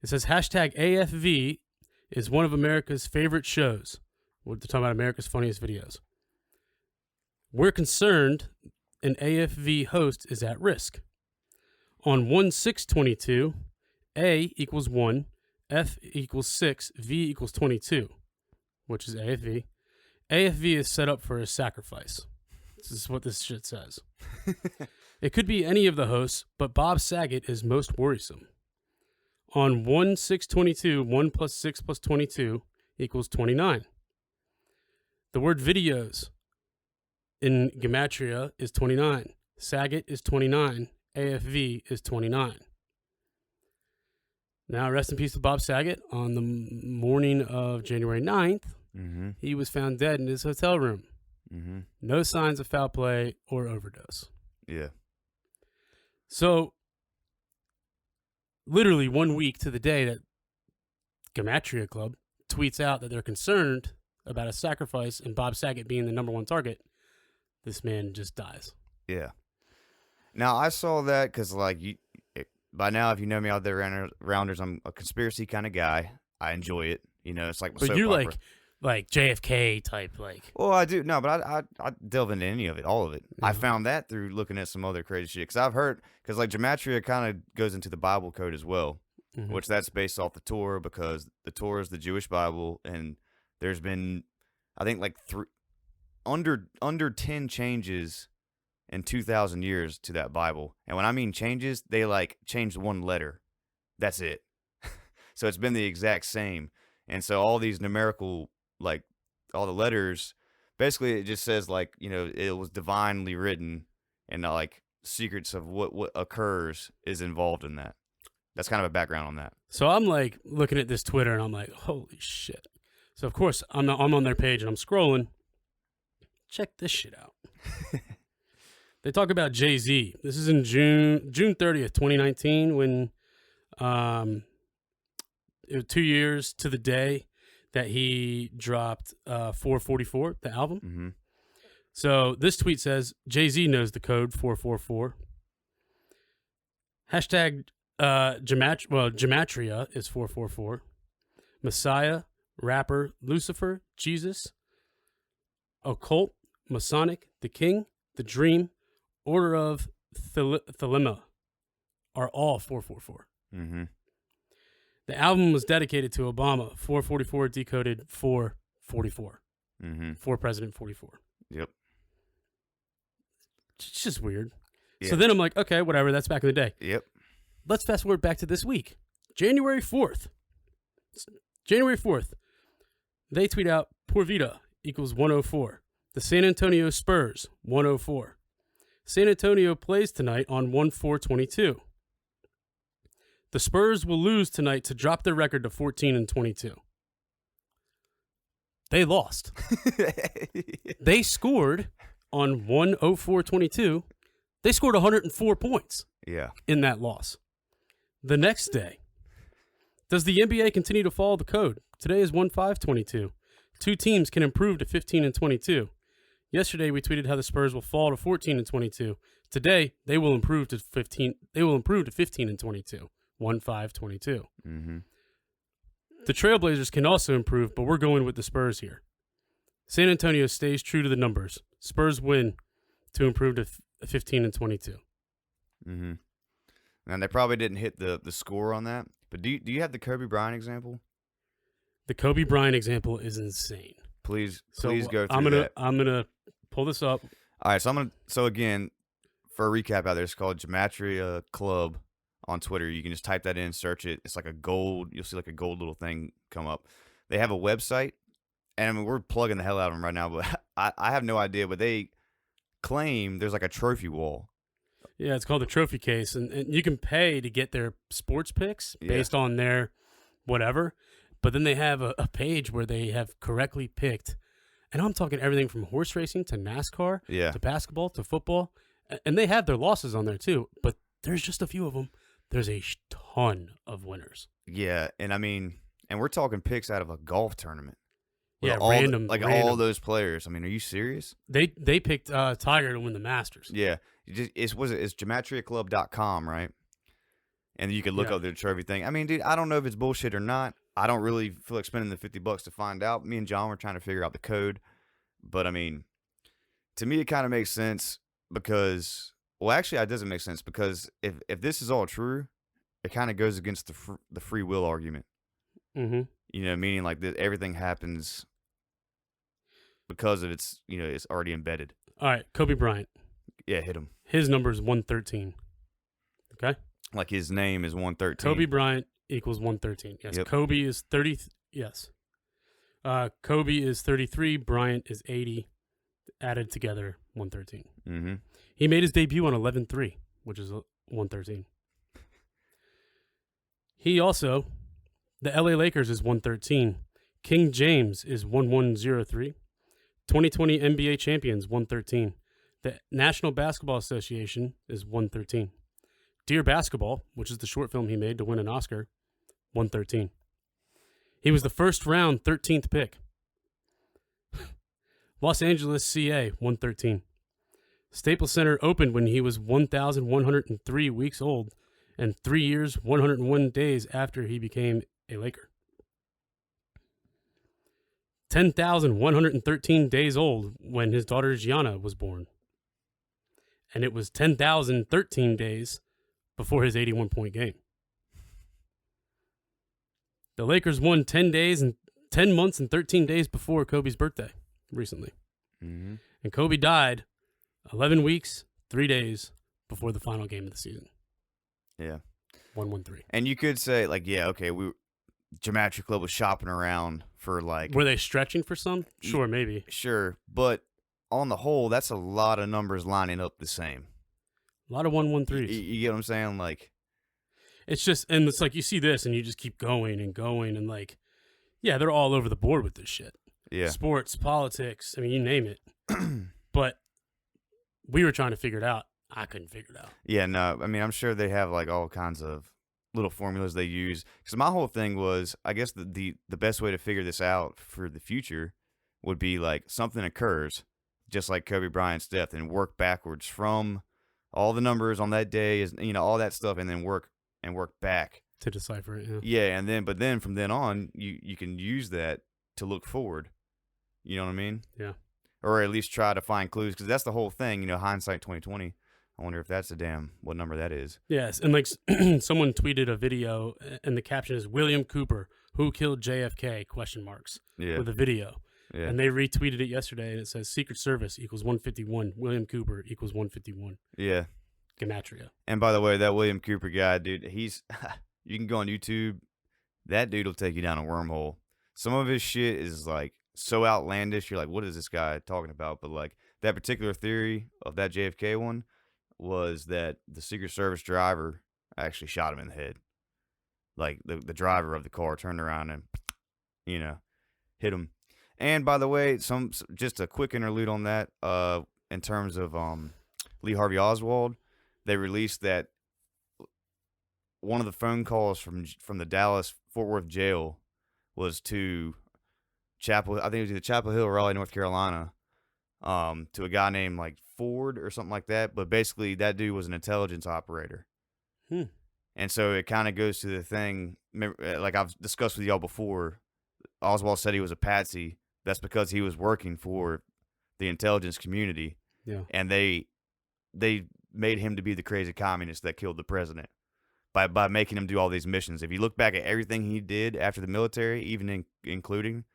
Speaker 2: It says, #AFV is one of America's favorite shows. We're talking about America's funniest videos. We're concerned an AFV host is at risk. On 1/6/22, A equals 1, F equals 6, V equals 22, which is AFV. AFV is set up for a sacrifice. This is what this shit says. It could be any of the hosts, but Bob Saget is most worrisome. On 1/6/22, 1 plus 6 plus 22 equals 29. The word videos in Gematria is 29. Saget is 29. AFV is 29. Now, rest in peace to Bob Saget. On the morning of January 9th, he was found dead in his hotel room. No signs of foul play or overdose.
Speaker 1: Yeah.
Speaker 2: So, literally 1 week to the day that Gematria Club tweets out that they're concerned about a sacrifice and Bob Saget being the number one target, this man just dies.
Speaker 1: Yeah. Now, I saw that because, like, by now, if you know me out there, Rounders, I'm a conspiracy kind of guy. I enjoy it. You know, it's like my
Speaker 2: But
Speaker 1: soap
Speaker 2: you
Speaker 1: opera.
Speaker 2: like JFK type, like.
Speaker 1: Well, I do. No, but I delve into any of it, all of it. I
Speaker 2: Mhm.
Speaker 1: found that through looking at some other crazy shit. Because I've heard, because like Gematria kind of goes into the Bible code as well,
Speaker 2: Mhm.
Speaker 1: which that's based off the Torah, because the Torah is the Jewish Bible, and there's been, I think, like under 10 changes in 2,000 years to that Bible. And when I mean changes, they like changed one letter. That's it. So it's been the exact same. And so all these numerical, like all the letters, basically it just says like, you know, it was divinely written, and like secrets of what occurs is involved in that. That's kind of a background on that.
Speaker 2: So I'm like looking at this Twitter and I'm like, holy shit. So of course I'm on their page and I'm scrolling. Check this shit out. They talk about Jay-Z. This is in June 30th, 2019, when it was 2 years to the day that he dropped 444, the album.
Speaker 1: Mm-hmm.
Speaker 2: So this tweet says, Jay-Z knows the code 444. Gematria is 444. Messiah, rapper, Lucifer, Jesus, occult, Masonic, the King, the Dream, Order of Thelema are all 444.
Speaker 1: Mm-hmm.
Speaker 2: The album was dedicated to Obama. 444 decoded 444.
Speaker 1: Mm-hmm.
Speaker 2: For President 44.
Speaker 1: Yep.
Speaker 2: It's just weird.
Speaker 1: Yeah.
Speaker 2: So then I'm like, okay, whatever. That's back in the day.
Speaker 1: Yep.
Speaker 2: Let's fast forward back to this week. January 4th. They tweet out, Por Vida equals 104. The San Antonio Spurs, 104. San Antonio plays tonight on 1/4/22. The Spurs will lose tonight to drop their record to 14-22. They lost. They scored on 1/04/22. They scored 104 points
Speaker 1: Yeah.
Speaker 2: in that loss. The next day, Does the NBA continue to follow the code? Today is 1-5-22. 2 teams can improve to 15-22. Yesterday we tweeted how the Spurs will fall to 14-22. Today they will improve to 15. They will improve to 15-22. 1-5-22.
Speaker 1: Mm-hmm.
Speaker 2: The Trailblazers can also improve, but we're going with the Spurs here. San Antonio stays true to the numbers. Spurs win to improve to 15-22.
Speaker 1: Mm-hmm. And they probably didn't hit the score on that. But do you have the Kobe Bryant example?
Speaker 2: The Kobe Bryant example is insane.
Speaker 1: Please
Speaker 2: So
Speaker 1: go through that.
Speaker 2: I'm gonna pull this up.
Speaker 1: All right, so again, for a recap out there, it's called Gematria Club on Twitter. You can just type that in, search it. It's like you'll see like a gold little thing come up. They have a website, and I mean, we're plugging the hell out of them right now, but I have no idea, but they claim there's like a trophy wall.
Speaker 2: Yeah, it's called the Trophy Case, and you can pay to get their sports picks based on their whatever. But then they have a page where they have correctly picked, and I'm talking everything from horse racing to NASCAR to basketball to football, and they have their losses on there too. But there's just a few of them. There's a ton of winners.
Speaker 1: Yeah, and I mean, and we're talking picks out of a golf tournament.
Speaker 2: Yeah,
Speaker 1: random. All those players. I mean, are you serious?
Speaker 2: They picked Tiger to win the Masters.
Speaker 1: Yeah. It's gematriaclub.com, right? And you can look up the trophy thing. I mean, dude, I don't know if it's bullshit or not. I don't really feel like spending the $50 to find out. Me and John were trying to figure out the code. But, I mean, to me, it kind of makes sense because, well, actually, it doesn't make sense because if this is all true, it kind of goes against the free will argument.
Speaker 2: Mm-hmm.
Speaker 1: You know, meaning like everything happens because of it's already embedded.
Speaker 2: All right, Kobe Bryant.
Speaker 1: Yeah, hit him.
Speaker 2: His number is 113. Okay?
Speaker 1: Like his name is 113.
Speaker 2: Kobe Bryant equals 113. Yes.
Speaker 1: Yep.
Speaker 2: Kobe is 30. Yes. Kobe is 33. Bryant is 80. Added together, 113.
Speaker 1: Mm-hmm.
Speaker 2: He made his debut on 11-3, which is 113. He also, the LA Lakers is 113. King James is 1103. 2020 NBA champions, 113. The National Basketball Association is 113. Dear Basketball, which is the short film he made to win an Oscar, 113. He was the first round 13th pick. Los Angeles, CA, 113. Staples Center opened when he was 1,103 weeks old and 3 years, 101 days after he became a Laker. 10,113 days old when his daughter Gianna was born. And it was 10,013 days before his 81-point game. The Lakers won 10 months and 13 days before Kobe's birthday recently.
Speaker 1: Mm-hmm.
Speaker 2: And Kobe died 11 weeks, 3 days before the final game of the season.
Speaker 1: Yeah.
Speaker 2: 113.
Speaker 1: And you could say, like, yeah, okay, Gematria Club was shopping around for, like...
Speaker 2: Were they stretching for some? Sure, maybe.
Speaker 1: Sure, but on the whole, that's a lot of numbers lining up the same.
Speaker 2: A lot of 113s.
Speaker 1: You get what I'm saying? Like...
Speaker 2: It's just, and it's like you see this and you just keep going and like, yeah, they're all over the board with this shit.
Speaker 1: Yeah.
Speaker 2: Sports, politics, I mean, you name it. But we were trying to figure it out. I couldn't figure it out.
Speaker 1: Yeah, no, I mean, I'm sure they have like all kinds of little formulas they use. Because my whole thing was, I guess the best way to figure this out for the future would be like something occurs, just like Kobe Bryant's death, and work backwards from all the numbers on that day, is all that stuff, and then work back
Speaker 2: to decipher it.
Speaker 1: Yeah, but then from then on, you can use that to look forward. You know what I mean?
Speaker 2: Yeah.
Speaker 1: Or at least try to find clues, because that's the whole thing. Hindsight 2020. I wonder if that's what number that is.
Speaker 2: Yes, and like someone tweeted a video, and the caption is William Cooper, who killed JFK? ? With a video.
Speaker 1: Yeah.
Speaker 2: And they retweeted it yesterday, and it says Secret Service equals 151. William Cooper equals 151.
Speaker 1: Yeah.
Speaker 2: Gematria.
Speaker 1: And by the way, that William Cooper guy, dude, you can go on YouTube. That dude will take you down a wormhole. Some of his shit is like so outlandish. You're like, what is this guy talking about? But like that particular theory of that JFK one was that the Secret Service driver actually shot him in the head. Like the driver of the car turned around and, hit him. And by the way, just a quick interlude on that. In terms of Lee Harvey Oswald, they released that one of the phone calls from the Dallas Fort Worth jail was to Chapel. I think it was either Chapel Hill or Raleigh, North Carolina. To a guy named like Ford or something like that. But basically, that dude was an intelligence operator. And so it kind of goes to the thing, like I've discussed with y'all before. Oswald said he was a patsy. That's because he was working for the intelligence community.
Speaker 2: Yeah.
Speaker 1: And they made him to be the crazy communist that killed the president by making him do all these missions. If you look back at everything he did after the military, even including,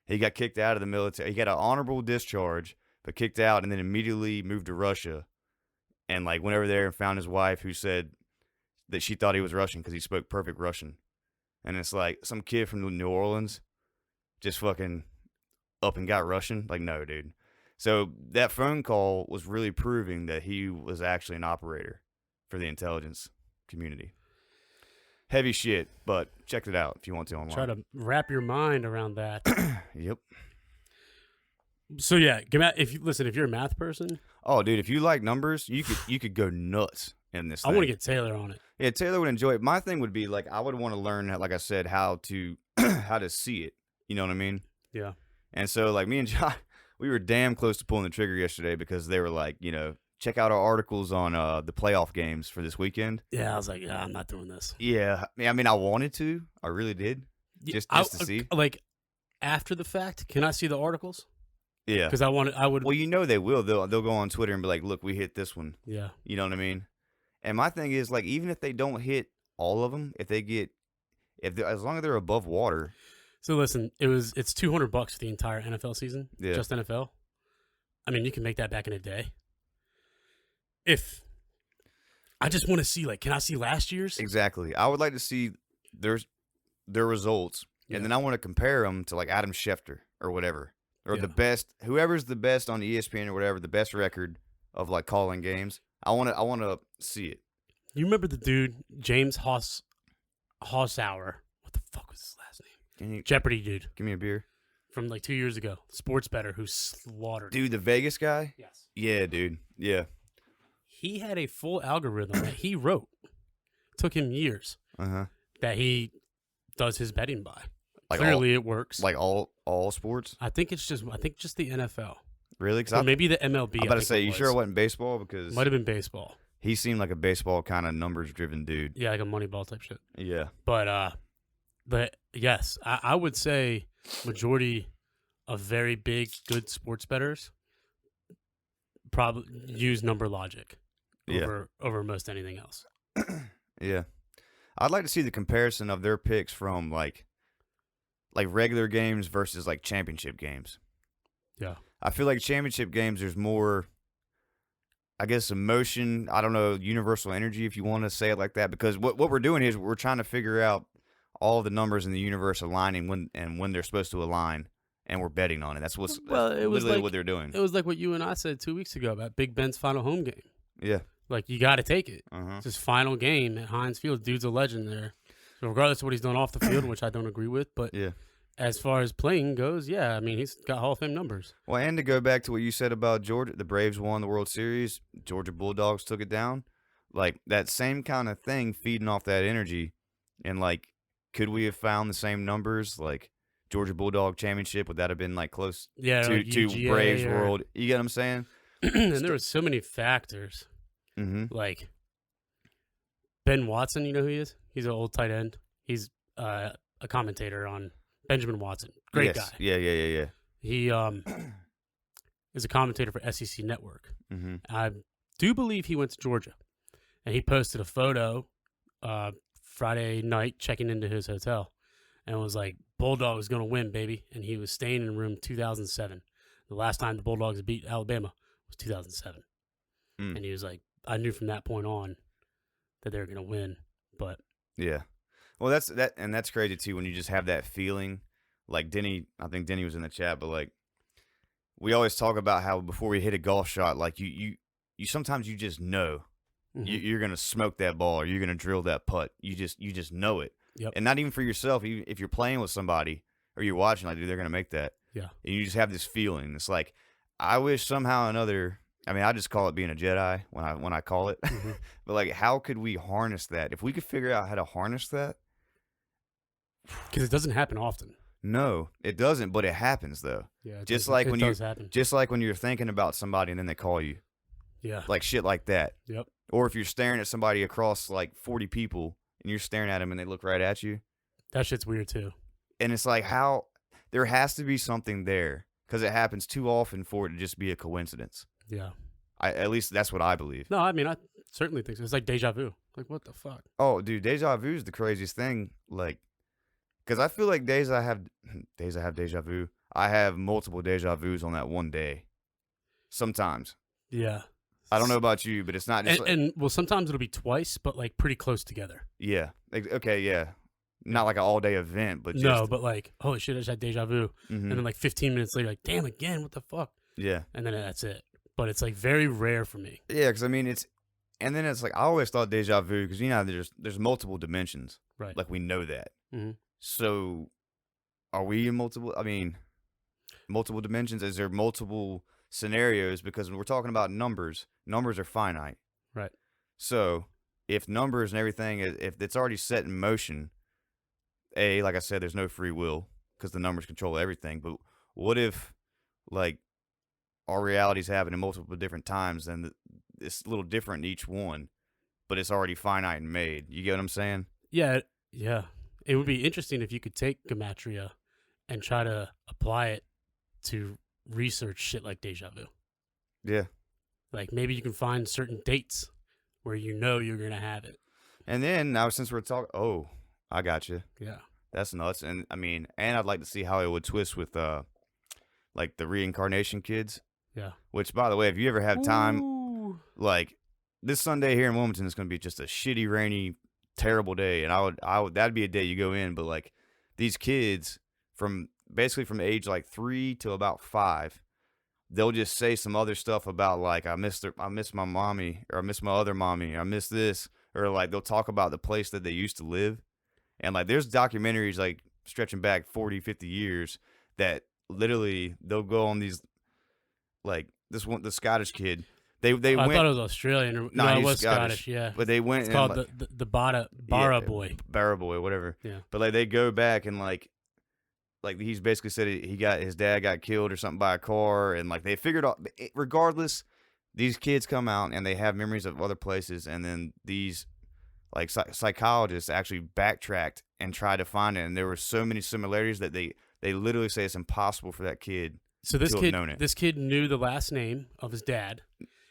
Speaker 1: he got kicked out of the military. He got an honorable discharge, but kicked out and then immediately moved to Russia. And like went over there and found his wife, who said that she thought he was Russian because he spoke perfect Russian. And it's like some kid from New Orleans just fucking up and got Russian. Like, no, dude. So that phone call was really proving that he was actually an operator for the intelligence community. Heavy shit, but check it out if you want to online.
Speaker 2: Try to wrap your mind around that.
Speaker 1: Yep.
Speaker 2: So yeah, if you're a math person,
Speaker 1: oh dude, if you like numbers, you could go nuts in this thing.
Speaker 2: I want to get Taylor on it.
Speaker 1: Yeah, Taylor would enjoy it. My thing would be like I would want to learn, like I said, how to how to see it. You know what I mean?
Speaker 2: Yeah.
Speaker 1: And so like me and John, we were damn close to pulling the trigger yesterday because they were like, check out our articles on the playoff games for this weekend.
Speaker 2: Yeah, I was like, I'm not doing this.
Speaker 1: Yeah, I mean, I wanted to. I really did. Just to see.
Speaker 2: Like, after the fact, can I see the articles?
Speaker 1: Yeah.
Speaker 2: Because I would.
Speaker 1: Well, they will. They'll go on Twitter and be like, look, we hit this one.
Speaker 2: Yeah.
Speaker 1: You know what I mean? And my thing is, like, even if they don't hit all of them, as long as they're above water.
Speaker 2: So listen, it's $200 for the entire NFL season.
Speaker 1: Yeah.
Speaker 2: Just NFL. I mean, you can make that back in a day. I just want to see, like, can I see last year's?
Speaker 1: Exactly. I would like to see their results, and then I want to compare them to like Adam Schefter or whatever, or the best, whoever's the best on ESPN or whatever, the best record of like calling games. I want to see it.
Speaker 2: You remember the dude James Hausauer? What the fuck was his last name? Jeopardy dude.
Speaker 1: Give me a beer.
Speaker 2: From like 2 years ago, sports bettor who slaughtered.
Speaker 1: Dude, the Vegas guy.
Speaker 2: Yes.
Speaker 1: Yeah, dude. Yeah.
Speaker 2: He had a full algorithm that he wrote. It took him years. That he does his betting by. Like clearly, it works.
Speaker 1: Like all sports.
Speaker 2: I think just the NFL.
Speaker 1: Really?
Speaker 2: Or maybe the MLB.
Speaker 1: I'm about to say, you sure it wasn't baseball? Because
Speaker 2: might have been baseball.
Speaker 1: He seemed like a baseball kind of numbers-driven dude.
Speaker 2: Yeah, like a Moneyball type shit.
Speaker 1: Yeah.
Speaker 2: But yes, I would say majority of very big, good sports bettors probably use number logic over most anything else.
Speaker 1: Yeah. I'd like to see the comparison of their picks from like regular games versus like championship games.
Speaker 2: Yeah.
Speaker 1: I feel like championship games, there's more, I guess, emotion. I don't know, universal energy, if you want to say it like that. Because what we're doing is we're trying to figure out all the numbers in the universe aligning when they're supposed to align, and we're betting on it. That's literally what they're doing.
Speaker 2: It was like what you and I said 2 weeks ago about Big Ben's final home game.
Speaker 1: Yeah.
Speaker 2: Like, you got to take it. It's his final game at Heinz Field. Dude's a legend there. So regardless of what he's done off the field, which I don't agree with, but as far as playing goes, I mean, he's got Hall of Fame numbers.
Speaker 1: Well, and to go back to what you said about Georgia, the Braves won the World Series. Georgia Bulldogs took it down. Like, that same kind of thing, feeding off that energy. And, like, could we have found the same numbers? Like, Georgia Bulldog championship, would that have been, like, close to
Speaker 2: UGA
Speaker 1: Braves World? You get what I'm saying?
Speaker 2: And there were so many factors. Like, Ben Watson, you know who he is? He's an old tight end. He's a commentator on Benjamin Watson. Great guy.
Speaker 1: Yeah.
Speaker 2: He is a commentator for SEC Network. I do believe he went to Georgia. And he posted a photo Friday night checking into his hotel and was like, Bulldogs going to win, baby. And he was staying in room 2007. The last time the Bulldogs beat Alabama was 2007. And he was like, I knew from that point on that they were going to win. But
Speaker 1: yeah. Well, that's crazy too when you just have that feeling. Like Denny, I think Denny was in the chat, but like we always talk about how before we hit a golf shot, like you sometimes you just know you're gonna smoke that ball or you're gonna drill that putt. You just know it.
Speaker 2: Yep.
Speaker 1: And not even for yourself. If you're playing with somebody or you're watching, like, dude, they're gonna make that.
Speaker 2: Yeah.
Speaker 1: And you just have this feeling. It's like I wish somehow or another. I mean, I just call it being a Jedi when I call it. But like, how could we harness that? If we could figure out how to harness that,
Speaker 2: Because it doesn't happen often.
Speaker 1: No, it doesn't, but it happens though.
Speaker 2: Yeah, it
Speaker 1: Just
Speaker 2: does,
Speaker 1: like
Speaker 2: it
Speaker 1: when
Speaker 2: does happen.
Speaker 1: just like when you're thinking about somebody and then they call you.
Speaker 2: Yeah.
Speaker 1: Like shit like that.
Speaker 2: Yep.
Speaker 1: Or if you're staring at somebody across like 40 people and you're staring at them and they look right at you.
Speaker 2: That shit's weird too.
Speaker 1: And it's like how there has to be something there because it happens too often for it to just be a coincidence.
Speaker 2: Yeah.
Speaker 1: At least that's what I believe.
Speaker 2: No, I mean, I certainly think so. It's like deja vu. Like, what the fuck?
Speaker 1: Oh, dude, deja vu is the craziest thing. Like, because I feel like days I have deja vu. I have multiple deja vus on that one day. Sometimes.
Speaker 2: Yeah.
Speaker 1: I don't know about you, but it's not just
Speaker 2: well, sometimes it'll be twice, but like pretty close together.
Speaker 1: yeah. Okay, yeah. Not like an all day event, but just
Speaker 2: No, but like, holy shit, I just had deja vu.
Speaker 1: Mhm.
Speaker 2: And then like 15 minutes later, like, damn, again, what the fuck?
Speaker 1: Yeah.
Speaker 2: And then that's it. But it's like very rare for me.
Speaker 1: Yeah, because I mean and then it's like I always thought deja vu because you know there's multiple dimensions,
Speaker 2: Right.
Speaker 1: like we know that.
Speaker 2: Mm-hmm.
Speaker 1: So, are we in multiple? I mean, multiple dimensions. Is there multiple scenarios? Because when we're talking about numbers, numbers are finite.
Speaker 2: Right.
Speaker 1: So, if numbers and everything, if it's already set in motion, like I said, there's no free will because the numbers control everything. But what if, like, our realities happen in multiple different times and it's a little different in each one, but it's already finite and made. You get what I'm saying?
Speaker 2: Yeah. Yeah. It would be interesting if you could take Gematria and try to apply it to research shit like deja vu.
Speaker 1: Yeah.
Speaker 2: Like maybe you can find certain dates where you know you're going to have it.
Speaker 1: And then now since we're talking, I got you.
Speaker 2: Yeah.
Speaker 1: That's nuts. And I mean, and I'd like to see how it would twist with like the reincarnation kids.
Speaker 2: Yeah.
Speaker 1: Which, by the way, if you ever have time,
Speaker 2: Ooh.
Speaker 1: like this Sunday here in Wilmington is going to be just a shitty, rainy, terrible day, and I would that'd be a day you go in. But like these kids from basically from age like 3 to about 5, they'll just say some other stuff about like I miss my mommy, or I miss my other mommy, I miss this, or like they'll talk about the place that they used to live, and like there's documentaries like stretching back 40, 50 years that literally they'll go on these. Like the Scottish kid, they went.
Speaker 2: I thought it was Australian. Or, no, it was Scottish. Yeah,
Speaker 1: but they went.
Speaker 2: It's called like, the Barra Boy.
Speaker 1: Barra Boy, whatever.
Speaker 2: Yeah.
Speaker 1: But like they go back and like he's basically said his dad got killed or something by a car, and like they figured out. Regardless, these kids come out and they have memories of other places, and then these like psychologists actually backtracked and tried to find it, and there were so many similarities that they literally say it's impossible for that kid.
Speaker 2: So this kid knew the last name of his dad,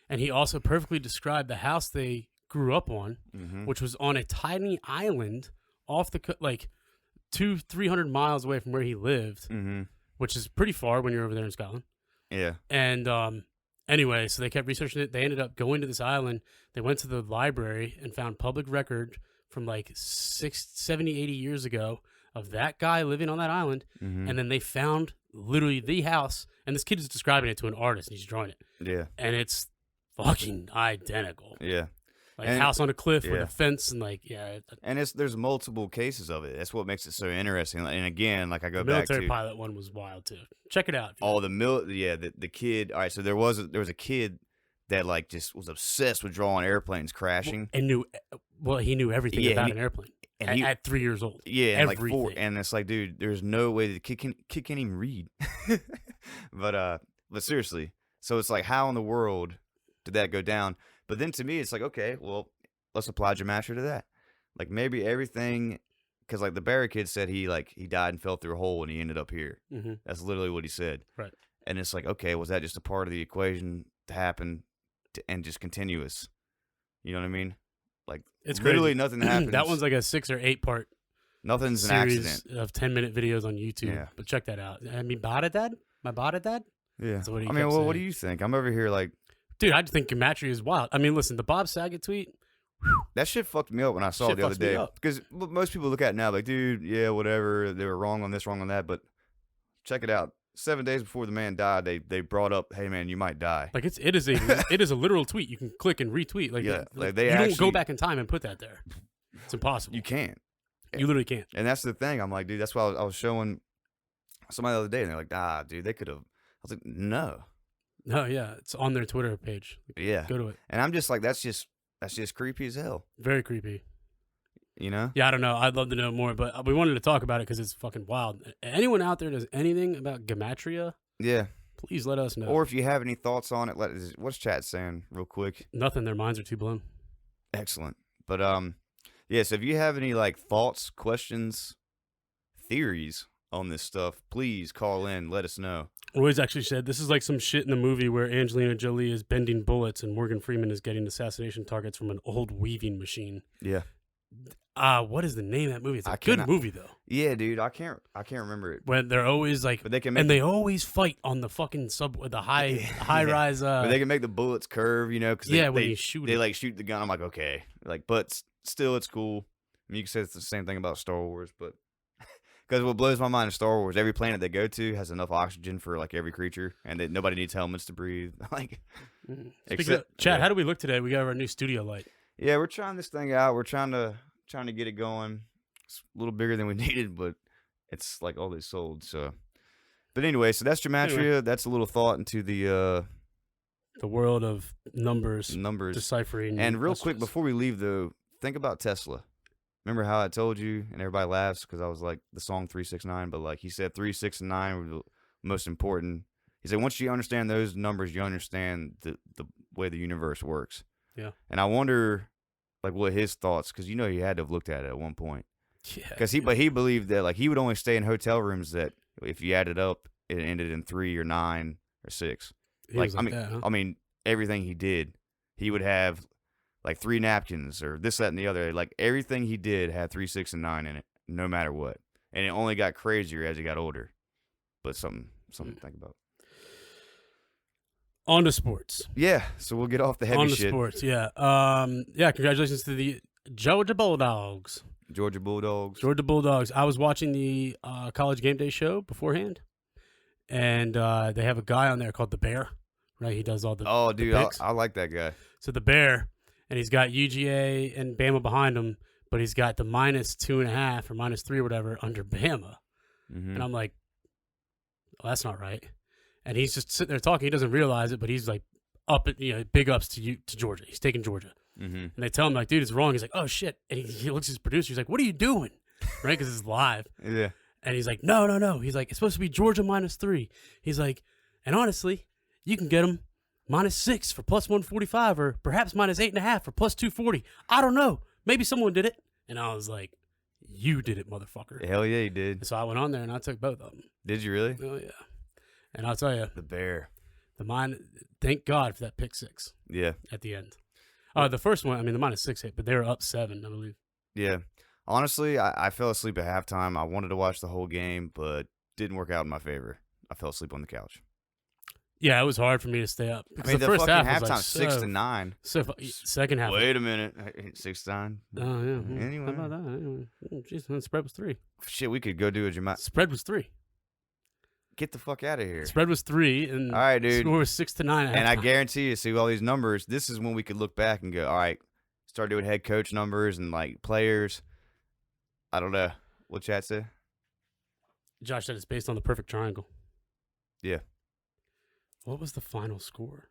Speaker 2: and he also perfectly described the house they grew up on, which was on a tiny island off the like 200-300 miles away from where he lived, which is pretty far when you're over there in Scotland.
Speaker 1: Yeah.
Speaker 2: And anyway, so they kept researching it. They ended up going to this island. They went to the library and found public record from like 70, 80 years ago of that guy living on that island, and then they found literally the house, and this kid is describing it to an artist, and he's drawing it.
Speaker 1: Yeah.
Speaker 2: And it's fucking identical.
Speaker 1: Yeah.
Speaker 2: Like house on a cliff with a fence, and like,
Speaker 1: And there's multiple cases of it. That's what makes it so interesting. And again, like I go
Speaker 2: the
Speaker 1: back to
Speaker 2: military pilot one was wild too. Check it out.
Speaker 1: The kid. All right, so there was a kid that like just was obsessed with drawing airplanes crashing
Speaker 2: And he knew everything about an airplane.
Speaker 1: And
Speaker 2: at 3 years old.
Speaker 1: Yeah, and like
Speaker 2: everything.
Speaker 1: 4, and it's like, dude, there's no way the kid can't even read. but seriously, so it's like, how in the world did that go down? But then to me, it's like, okay, well, let's apply Gematria to that. Like maybe everything, because like the Barra kid said he died and fell through a hole and he ended up here. That's literally what he said.
Speaker 2: Right.
Speaker 1: And it's like, okay, was that just a part of the equation to happen and just continuous? You know what I mean? Like
Speaker 2: it's
Speaker 1: literally
Speaker 2: crazy.
Speaker 1: Nothing happens.
Speaker 2: That one's like a 6 or 8 part.
Speaker 1: Nothing's an
Speaker 2: series
Speaker 1: accident
Speaker 2: of 10-minute videos on YouTube.
Speaker 1: Yeah.
Speaker 2: But check that out. I mean, dad? My dad?
Speaker 1: Yeah.
Speaker 2: That's what he
Speaker 1: I mean, well,
Speaker 2: saying.
Speaker 1: what do you think? I'm over here like,
Speaker 2: dude, I just think Gematria is wild. I mean, listen, the Bob Saget tweet.
Speaker 1: That shit fucked me up when I saw it the other day. Because most people look at it now like, dude, yeah, whatever. They were wrong on this, wrong on that. But check it out. 7 days before the man died, they brought up, hey man, you might die.
Speaker 2: Like it is a literal tweet. You can click and retweet. Like,
Speaker 1: yeah,
Speaker 2: like
Speaker 1: they
Speaker 2: you
Speaker 1: actually,
Speaker 2: don't go back in time and put that there. It's impossible.
Speaker 1: You can't.
Speaker 2: You literally can't.
Speaker 1: And that's the thing. I'm like, dude, that's why I was showing somebody the other day, and they're like, dude, they could have. I was like, no.
Speaker 2: No, yeah, it's on their Twitter page.
Speaker 1: Yeah,
Speaker 2: go to it.
Speaker 1: And I'm just like, that's just creepy as hell.
Speaker 2: Very creepy.
Speaker 1: You know?
Speaker 2: Yeah, I don't know. I'd love to know more, but we wanted to talk about it because it's fucking wild. Anyone out there does anything about Gematria?
Speaker 1: Yeah.
Speaker 2: Please let us know.
Speaker 1: Or if you have any thoughts on it, what's chat saying real quick?
Speaker 2: Nothing. Their minds are too blown.
Speaker 1: Excellent. But yeah, so if you have any like thoughts, questions, theories on this stuff, please call in, let us know.
Speaker 2: Roy's actually said this is like some shit in the movie where Angelina Jolie is bending bullets and Morgan Freeman is getting assassination targets from an old weaving machine.
Speaker 1: Yeah.
Speaker 2: What is the name of that movie? It's a good movie though.
Speaker 1: Yeah, dude, I can't remember it.
Speaker 2: When they're always like,
Speaker 1: but they can
Speaker 2: they always fight on the fucking subway, the high rise.
Speaker 1: But they can make the bullets curve, you know? Cause
Speaker 2: when you shoot
Speaker 1: they like shoot the gun. I'm like, okay, like, but still, it's cool. I mean, you can say it's the same thing about Star Wars, but because what blows my mind in Star Wars, every planet they go to has enough oxygen for like every creature, and that nobody needs helmets to breathe. Like,
Speaker 2: Chad, how do we look today? We got our new studio light.
Speaker 1: Yeah, we're trying this thing out. We're trying to get it going. It's a little bigger than we needed, but it's like all they sold. So, but anyway, so that's Gematria. Anyway. That's a little thought into the
Speaker 2: world of numbers, deciphering.
Speaker 1: And real quick before we leave, though, think about Tesla. Remember how I told you, and everybody laughs because I was like the song 369, but like he said 3, 6, and 9 were the most important. He said once you understand those numbers, you understand the way the universe works.
Speaker 2: Yeah.
Speaker 1: And I wonder, like, what his thoughts, because you know he had to have looked at it at one point. Yeah. But he believed that like he would only stay in hotel rooms that if you added up, it ended in 3 or 9 or 6. I mean, everything he did, he would have like 3 napkins or this, that, and the other. Like everything he did had 3, 6, and 9 in it, no matter what. And it only got crazier as he got older. But something to think about.
Speaker 2: On to sports.
Speaker 1: Yeah, so we'll get off the heavy shit.
Speaker 2: On to sports, yeah. Congratulations to the Georgia Bulldogs.
Speaker 1: Georgia Bulldogs.
Speaker 2: I was watching the College Game Day show beforehand, and they have a guy on there called the Bear, right? He does all the
Speaker 1: dude, I like that guy.
Speaker 2: So the Bear, and he's got UGA and Bama behind him, but he's got the -2.5 or -3 or whatever under Bama. Mm-hmm. And I'm like, well, that's not right. And he's just sitting there talking. He doesn't realize it, but he's like up at, big ups to Georgia. He's taking Georgia. Mm-hmm. And they tell him, like, dude, it's wrong. He's like, oh, shit. And he looks at his producer. He's like, what are you doing? Right? Because it's live.
Speaker 1: Yeah.
Speaker 2: And he's like, no. He's like, it's supposed to be Georgia -3. He's like, and honestly, you can get them -6 for +145 or perhaps -8.5 for +240. I don't know. Maybe someone did it. And I was like, you did it, motherfucker.
Speaker 1: Hell yeah, you did.
Speaker 2: And so I went on there and I took both of them.
Speaker 1: Did you really?
Speaker 2: Oh, yeah. And I'll tell you.
Speaker 1: The Bear.
Speaker 2: Thank God for that pick 6.
Speaker 1: Yeah.
Speaker 2: At the end. The first one, I mean, the -6 hit, but they were up 7, I believe.
Speaker 1: Yeah. Honestly, I fell asleep at halftime. I wanted to watch the whole game, but didn't work out in my favor. I fell asleep on the couch.
Speaker 2: Yeah, it was hard for me to stay up.
Speaker 1: I mean, the first half was like 6-9.
Speaker 2: Second half.
Speaker 1: Wait a minute. 6-9.
Speaker 2: Oh, yeah.
Speaker 1: Anyway.
Speaker 2: How about that? Anyway. Jeez, the spread was 3.
Speaker 1: Shit, we could go do a Gematria.
Speaker 2: Spread was 3.
Speaker 1: Get the fuck out of here.
Speaker 2: Spread was 3, and
Speaker 1: all right, dude.
Speaker 2: Score was 6-9.
Speaker 1: And I guarantee you, see all these numbers, this is when we could look back and go, all right, start doing head coach numbers and like players. I don't know. What chat say?
Speaker 2: Josh said it's based on the perfect triangle.
Speaker 1: Yeah.
Speaker 2: What was the final score?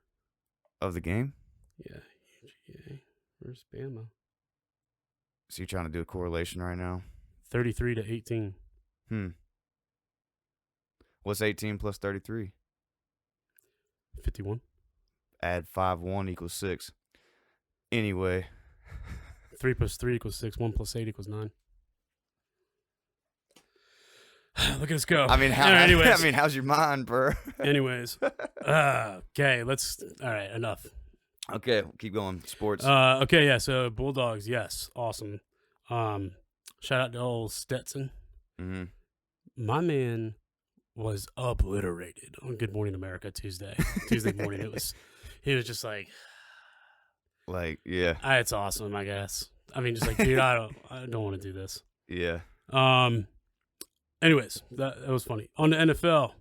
Speaker 1: Of the game?
Speaker 2: Yeah. UGA versus Bama.
Speaker 1: So you're trying to do a correlation right now?
Speaker 2: 33-18.
Speaker 1: What's 18 plus 33?
Speaker 2: 51.
Speaker 1: Add 5, 1 equals 6. Anyway.
Speaker 2: 3 plus 3 equals 6. 1 plus 8 equals 9. Look at us go.
Speaker 1: I mean, how's your mind, bro?
Speaker 2: Anyways. Okay, all right, enough.
Speaker 1: Okay, keep going. Sports.
Speaker 2: Okay, yeah, so Bulldogs, yes, awesome. Shout out to old Stetson.
Speaker 1: Mm-hmm.
Speaker 2: My man was obliterated on Good Morning America Tuesday morning. He was just like,
Speaker 1: yeah.
Speaker 2: It's awesome, I guess. I mean, just like, dude, I don't want to do this.
Speaker 1: Yeah.
Speaker 2: Anyways, that was funny. On the NFL,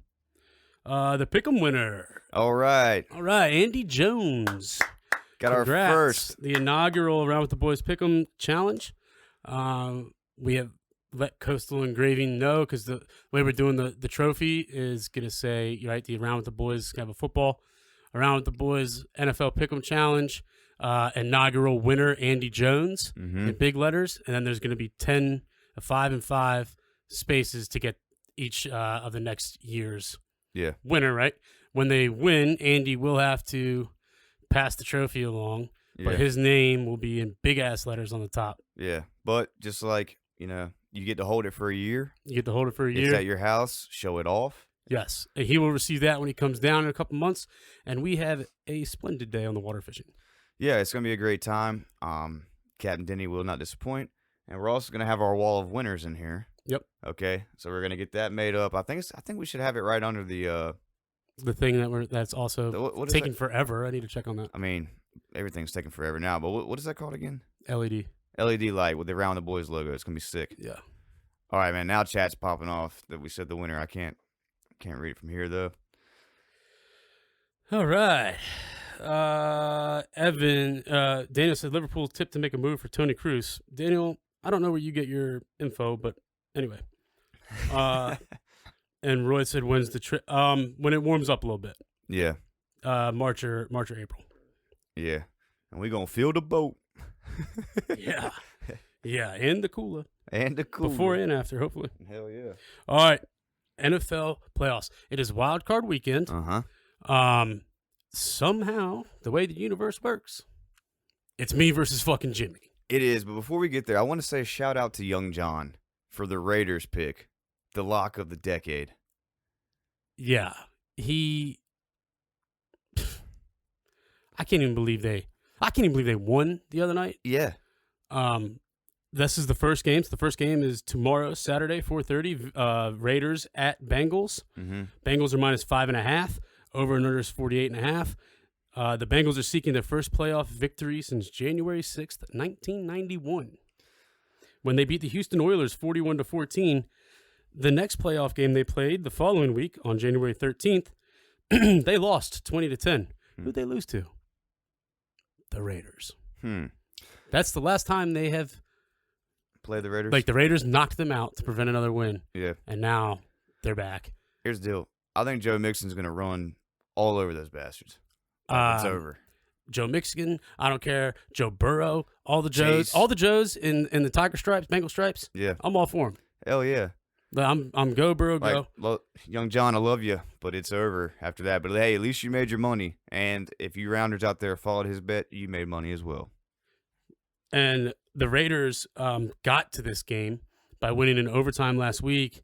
Speaker 2: the Pick'em winner.
Speaker 1: All right,
Speaker 2: Andy Jones.
Speaker 1: Got
Speaker 2: Congrats.
Speaker 1: Our first.
Speaker 2: The inaugural Around with the Boys Pick'em challenge. We have let Coastal Engraving know because the way we're doing the trophy is going to say, right, the Around with the Boys have a football. Around with the Boys NFL Pick'em challenge. inaugural winner, Andy Jones,
Speaker 1: Mm-hmm.
Speaker 2: in big letters. And then there's going to be 5 and 5 spaces to get each of the next year's
Speaker 1: Yeah.
Speaker 2: winner, right? When they win, Andy will have to pass the trophy along, but
Speaker 1: Yeah.
Speaker 2: his name will be in big-ass letters on the top.
Speaker 1: Yeah. But just like, you get to hold it for a year.
Speaker 2: You get to hold it for a
Speaker 1: It's
Speaker 2: year.
Speaker 1: at your house. Show it off.
Speaker 2: Yes. And he will receive that when he comes down in a couple months. And we have a splendid day on the water fishing.
Speaker 1: Yeah, it's going to be a great time. Captain Denny will not disappoint. And we're also going to have our wall of winners in here.
Speaker 2: Yep.
Speaker 1: Okay. So we're going to get that made up. I think we should have it right under the
Speaker 2: thing that's also
Speaker 1: what is
Speaker 2: taking
Speaker 1: that?
Speaker 2: forever. I need to check on that.
Speaker 1: I mean, everything's taking forever now, but what is that called again?
Speaker 2: LED.
Speaker 1: LED light with the Round the Boys logo. It's going to be sick.
Speaker 2: Yeah.
Speaker 1: All right, man. Now chat's popping off that we said the winner. I can't read it from here though.
Speaker 2: All right. Evan, Daniel said Liverpool tipped to make a move for Tony Cruz. Daniel, I don't know where you get your info, but anyway. And Roy said, when's the trip? When it warms up a little bit.
Speaker 1: Yeah.
Speaker 2: March or April.
Speaker 1: Yeah. And we're going to fill the boat.
Speaker 2: Yeah. Yeah, and the cooler.
Speaker 1: And the cooler.
Speaker 2: Before and after, hopefully.
Speaker 1: Hell yeah.
Speaker 2: All right. NFL playoffs. It is wild card weekend.
Speaker 1: Uh-huh.
Speaker 2: Somehow, the way the universe works, it's me versus fucking Jimmy.
Speaker 1: It is, but before we get there, I want to say a shout out to Young John for the Raiders pick, the lock of the decade.
Speaker 2: Yeah. I can't even believe they won the other night.
Speaker 1: Yeah.
Speaker 2: This is the first game. So the first game is tomorrow, Saturday, 4:30. Raiders at Bengals.
Speaker 1: Mm-hmm.
Speaker 2: Bengals are minus 5.5. Over and under is 48.5. The Bengals are seeking their first playoff victory since January 6th, 1991, when they beat the Houston Oilers 41-14. The next playoff game they played the following week on January 13th, they lost 20-10. Who'd they lose to? The Raiders. That's the last time they have
Speaker 1: played the Raiders.
Speaker 2: Like, the Raiders knocked them out to prevent another win.
Speaker 1: Yeah.
Speaker 2: And now they're back.
Speaker 1: Here's the deal. I think Joe Mixon's going to run all over those bastards. It's over.
Speaker 2: Joe Mixon, I don't care. Joe Burrow, all the Joes,
Speaker 1: Chase.
Speaker 2: all the Joes in the Tiger stripes, Bengal stripes.
Speaker 1: Yeah.
Speaker 2: I'm all for them.
Speaker 1: Hell yeah.
Speaker 2: I'm go Burrow, go.
Speaker 1: Young John, I love you, but it's over after that. But hey, at least you made your money. And if you rounders out there followed his bet, you made money as well.
Speaker 2: And the Raiders got to this game by winning in overtime last week,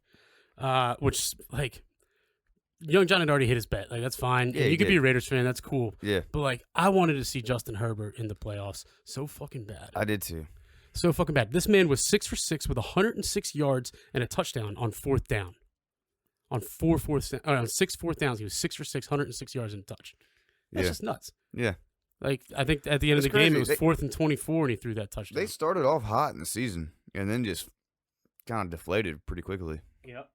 Speaker 2: which, like, Young John had already hit his bet. Like, that's fine.
Speaker 1: Yeah,
Speaker 2: you could
Speaker 1: did.
Speaker 2: be a Raiders fan. That's cool.
Speaker 1: Yeah.
Speaker 2: But, like, I wanted to see Justin Herbert in the playoffs so fucking bad.
Speaker 1: I did too.
Speaker 2: So fucking bad. This man was 6 for 6 with 106 yards and a touchdown on fourth down. On 6 fourth downs, he was 6 for 6, 106 yards and a touch. That's just nuts.
Speaker 1: Yeah.
Speaker 2: Like, I think at the end of the game, it was 4th and 24, and he threw that touchdown.
Speaker 1: They started off hot in the season and then just kind of deflated pretty quickly.
Speaker 2: Yep.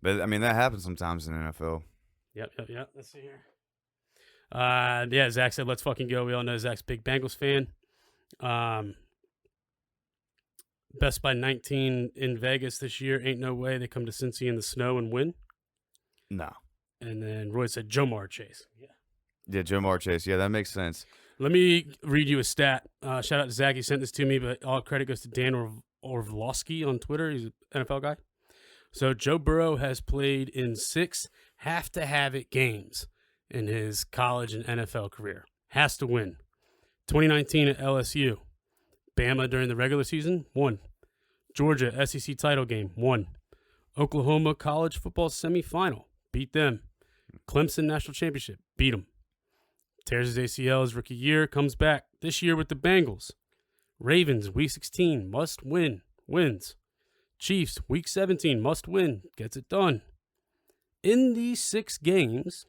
Speaker 1: But, I mean, that happens sometimes in the NFL.
Speaker 2: Yep. Let's see here. Yeah, Zach said, let's fucking go. We all know Zach's a big Bengals fan. Best by 19 in Vegas this year. Ain't no way they come to Cincy in the snow and win.
Speaker 1: No.
Speaker 2: And then Roy said, Jomar Chase. Yeah.
Speaker 1: Yeah, Jamar Chase. Yeah, that makes sense.
Speaker 2: Let me read you a stat. Shout out to Zach. He sent this to me, but all credit goes to Dan Orlovsky on Twitter. He's an NFL guy. So Joe Burrow has played in 6 have-to-have-it games in his college and NFL career. Has to win. 2019 at LSU. Bama during the regular season, 1. Georgia SEC title game, 1. Oklahoma college football semifinal, beat them. Clemson national championship, beat them. Tears his ACL his rookie year, comes back this year with the Bengals. Ravens, week 16, must win, wins. Chiefs, week 17, must win, gets it done. In these 6 games,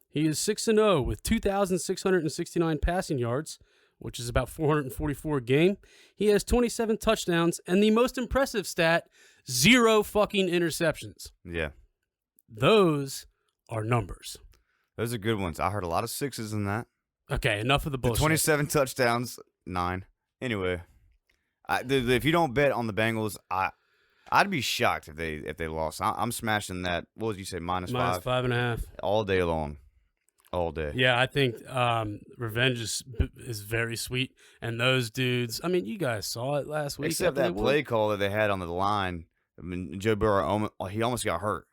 Speaker 2: he is 6-0 with 2,669 passing yards, which is about 444 a game. He has 27 touchdowns, and the most impressive stat, 0 fucking interceptions.
Speaker 1: Yeah.
Speaker 2: Those are numbers.
Speaker 1: Those are good ones. I heard a lot of 6s in that.
Speaker 2: Okay, enough of the bullshit.
Speaker 1: 27 touchdowns, 9. Anyway, if you don't bet on the Bengals, I'd be shocked if they lost. I'm smashing that. What would you say, -5?
Speaker 2: -5.5.
Speaker 1: All day long. all day.
Speaker 2: Yeah, I think revenge is very sweet, and those dudes. I mean, you guys saw it last week.
Speaker 1: Except
Speaker 2: after they
Speaker 1: that
Speaker 2: won.
Speaker 1: play call that they had on the line. I mean, Joe Burrow, he almost got hurt.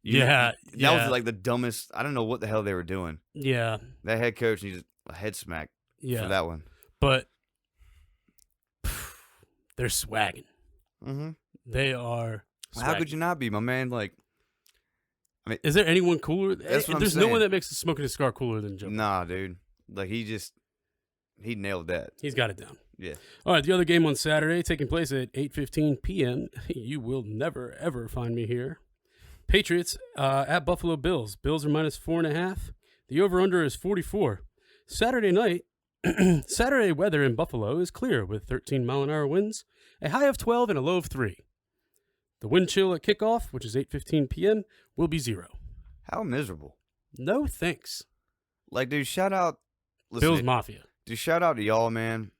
Speaker 2: Yeah,
Speaker 1: that was like the dumbest. I don't know what the hell they were doing.
Speaker 2: Yeah,
Speaker 1: That head coach needs a head smack for that one.
Speaker 2: But they're swagging.
Speaker 1: Mm-hmm.
Speaker 2: They are. Swagging.
Speaker 1: How could you not be, my man? Like, I mean,
Speaker 2: is there anyone cooler?
Speaker 1: That's what
Speaker 2: There's
Speaker 1: I'm
Speaker 2: no
Speaker 1: saying.
Speaker 2: one that makes a smoking a cigar cooler than Joe.
Speaker 1: Nah, dude. Like he nailed that.
Speaker 2: He's got it down.
Speaker 1: Yeah.
Speaker 2: All right, the other game on Saturday, taking place at 8:15 p.m. You will never ever find me here. Patriots at Buffalo Bills. Bills are -4.5. The over/under is 44. Saturday night, Saturday weather in Buffalo is clear with 13-mile-an-hour winds, a high of 12 and a low of 3. The wind chill at kickoff, which is 8:15 p.m., will be 0.
Speaker 1: How miserable.
Speaker 2: No thanks.
Speaker 1: Like, dude, shout out. Listen,
Speaker 2: Bills Mafia.
Speaker 1: Dude, shout out to y'all, man.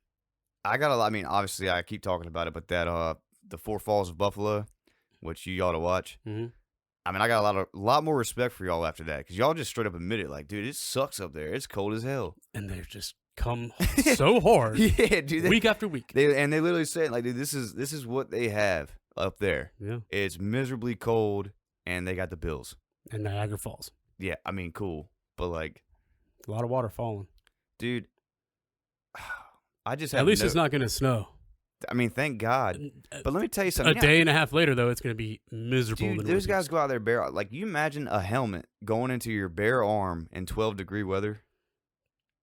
Speaker 1: I mean, obviously, I keep talking about it, but that the Four Falls of Buffalo, which you ought to watch.
Speaker 2: Mm-hmm.
Speaker 1: I mean, I got a lot more respect for y'all after that because y'all just straight up admit it. Like, dude, it sucks up there. It's cold as hell.
Speaker 2: And they've just come so hard,
Speaker 1: yeah, dude.
Speaker 2: Week after week.
Speaker 1: They literally said, like, dude, this is what they have up there.
Speaker 2: Yeah,
Speaker 1: it's miserably cold, and they got the Bills
Speaker 2: and Niagara Falls.
Speaker 1: Yeah, I mean, cool, but like,
Speaker 2: a lot of water falling,
Speaker 1: dude. I just
Speaker 2: at least it's not going to snow.
Speaker 1: I mean, thank God. But let me tell you something.
Speaker 2: A day and a half later, though, it's going to be miserable.
Speaker 1: Dude, those guys go out there bare. Like, you imagine a helmet going into your bare arm in 12-degree weather?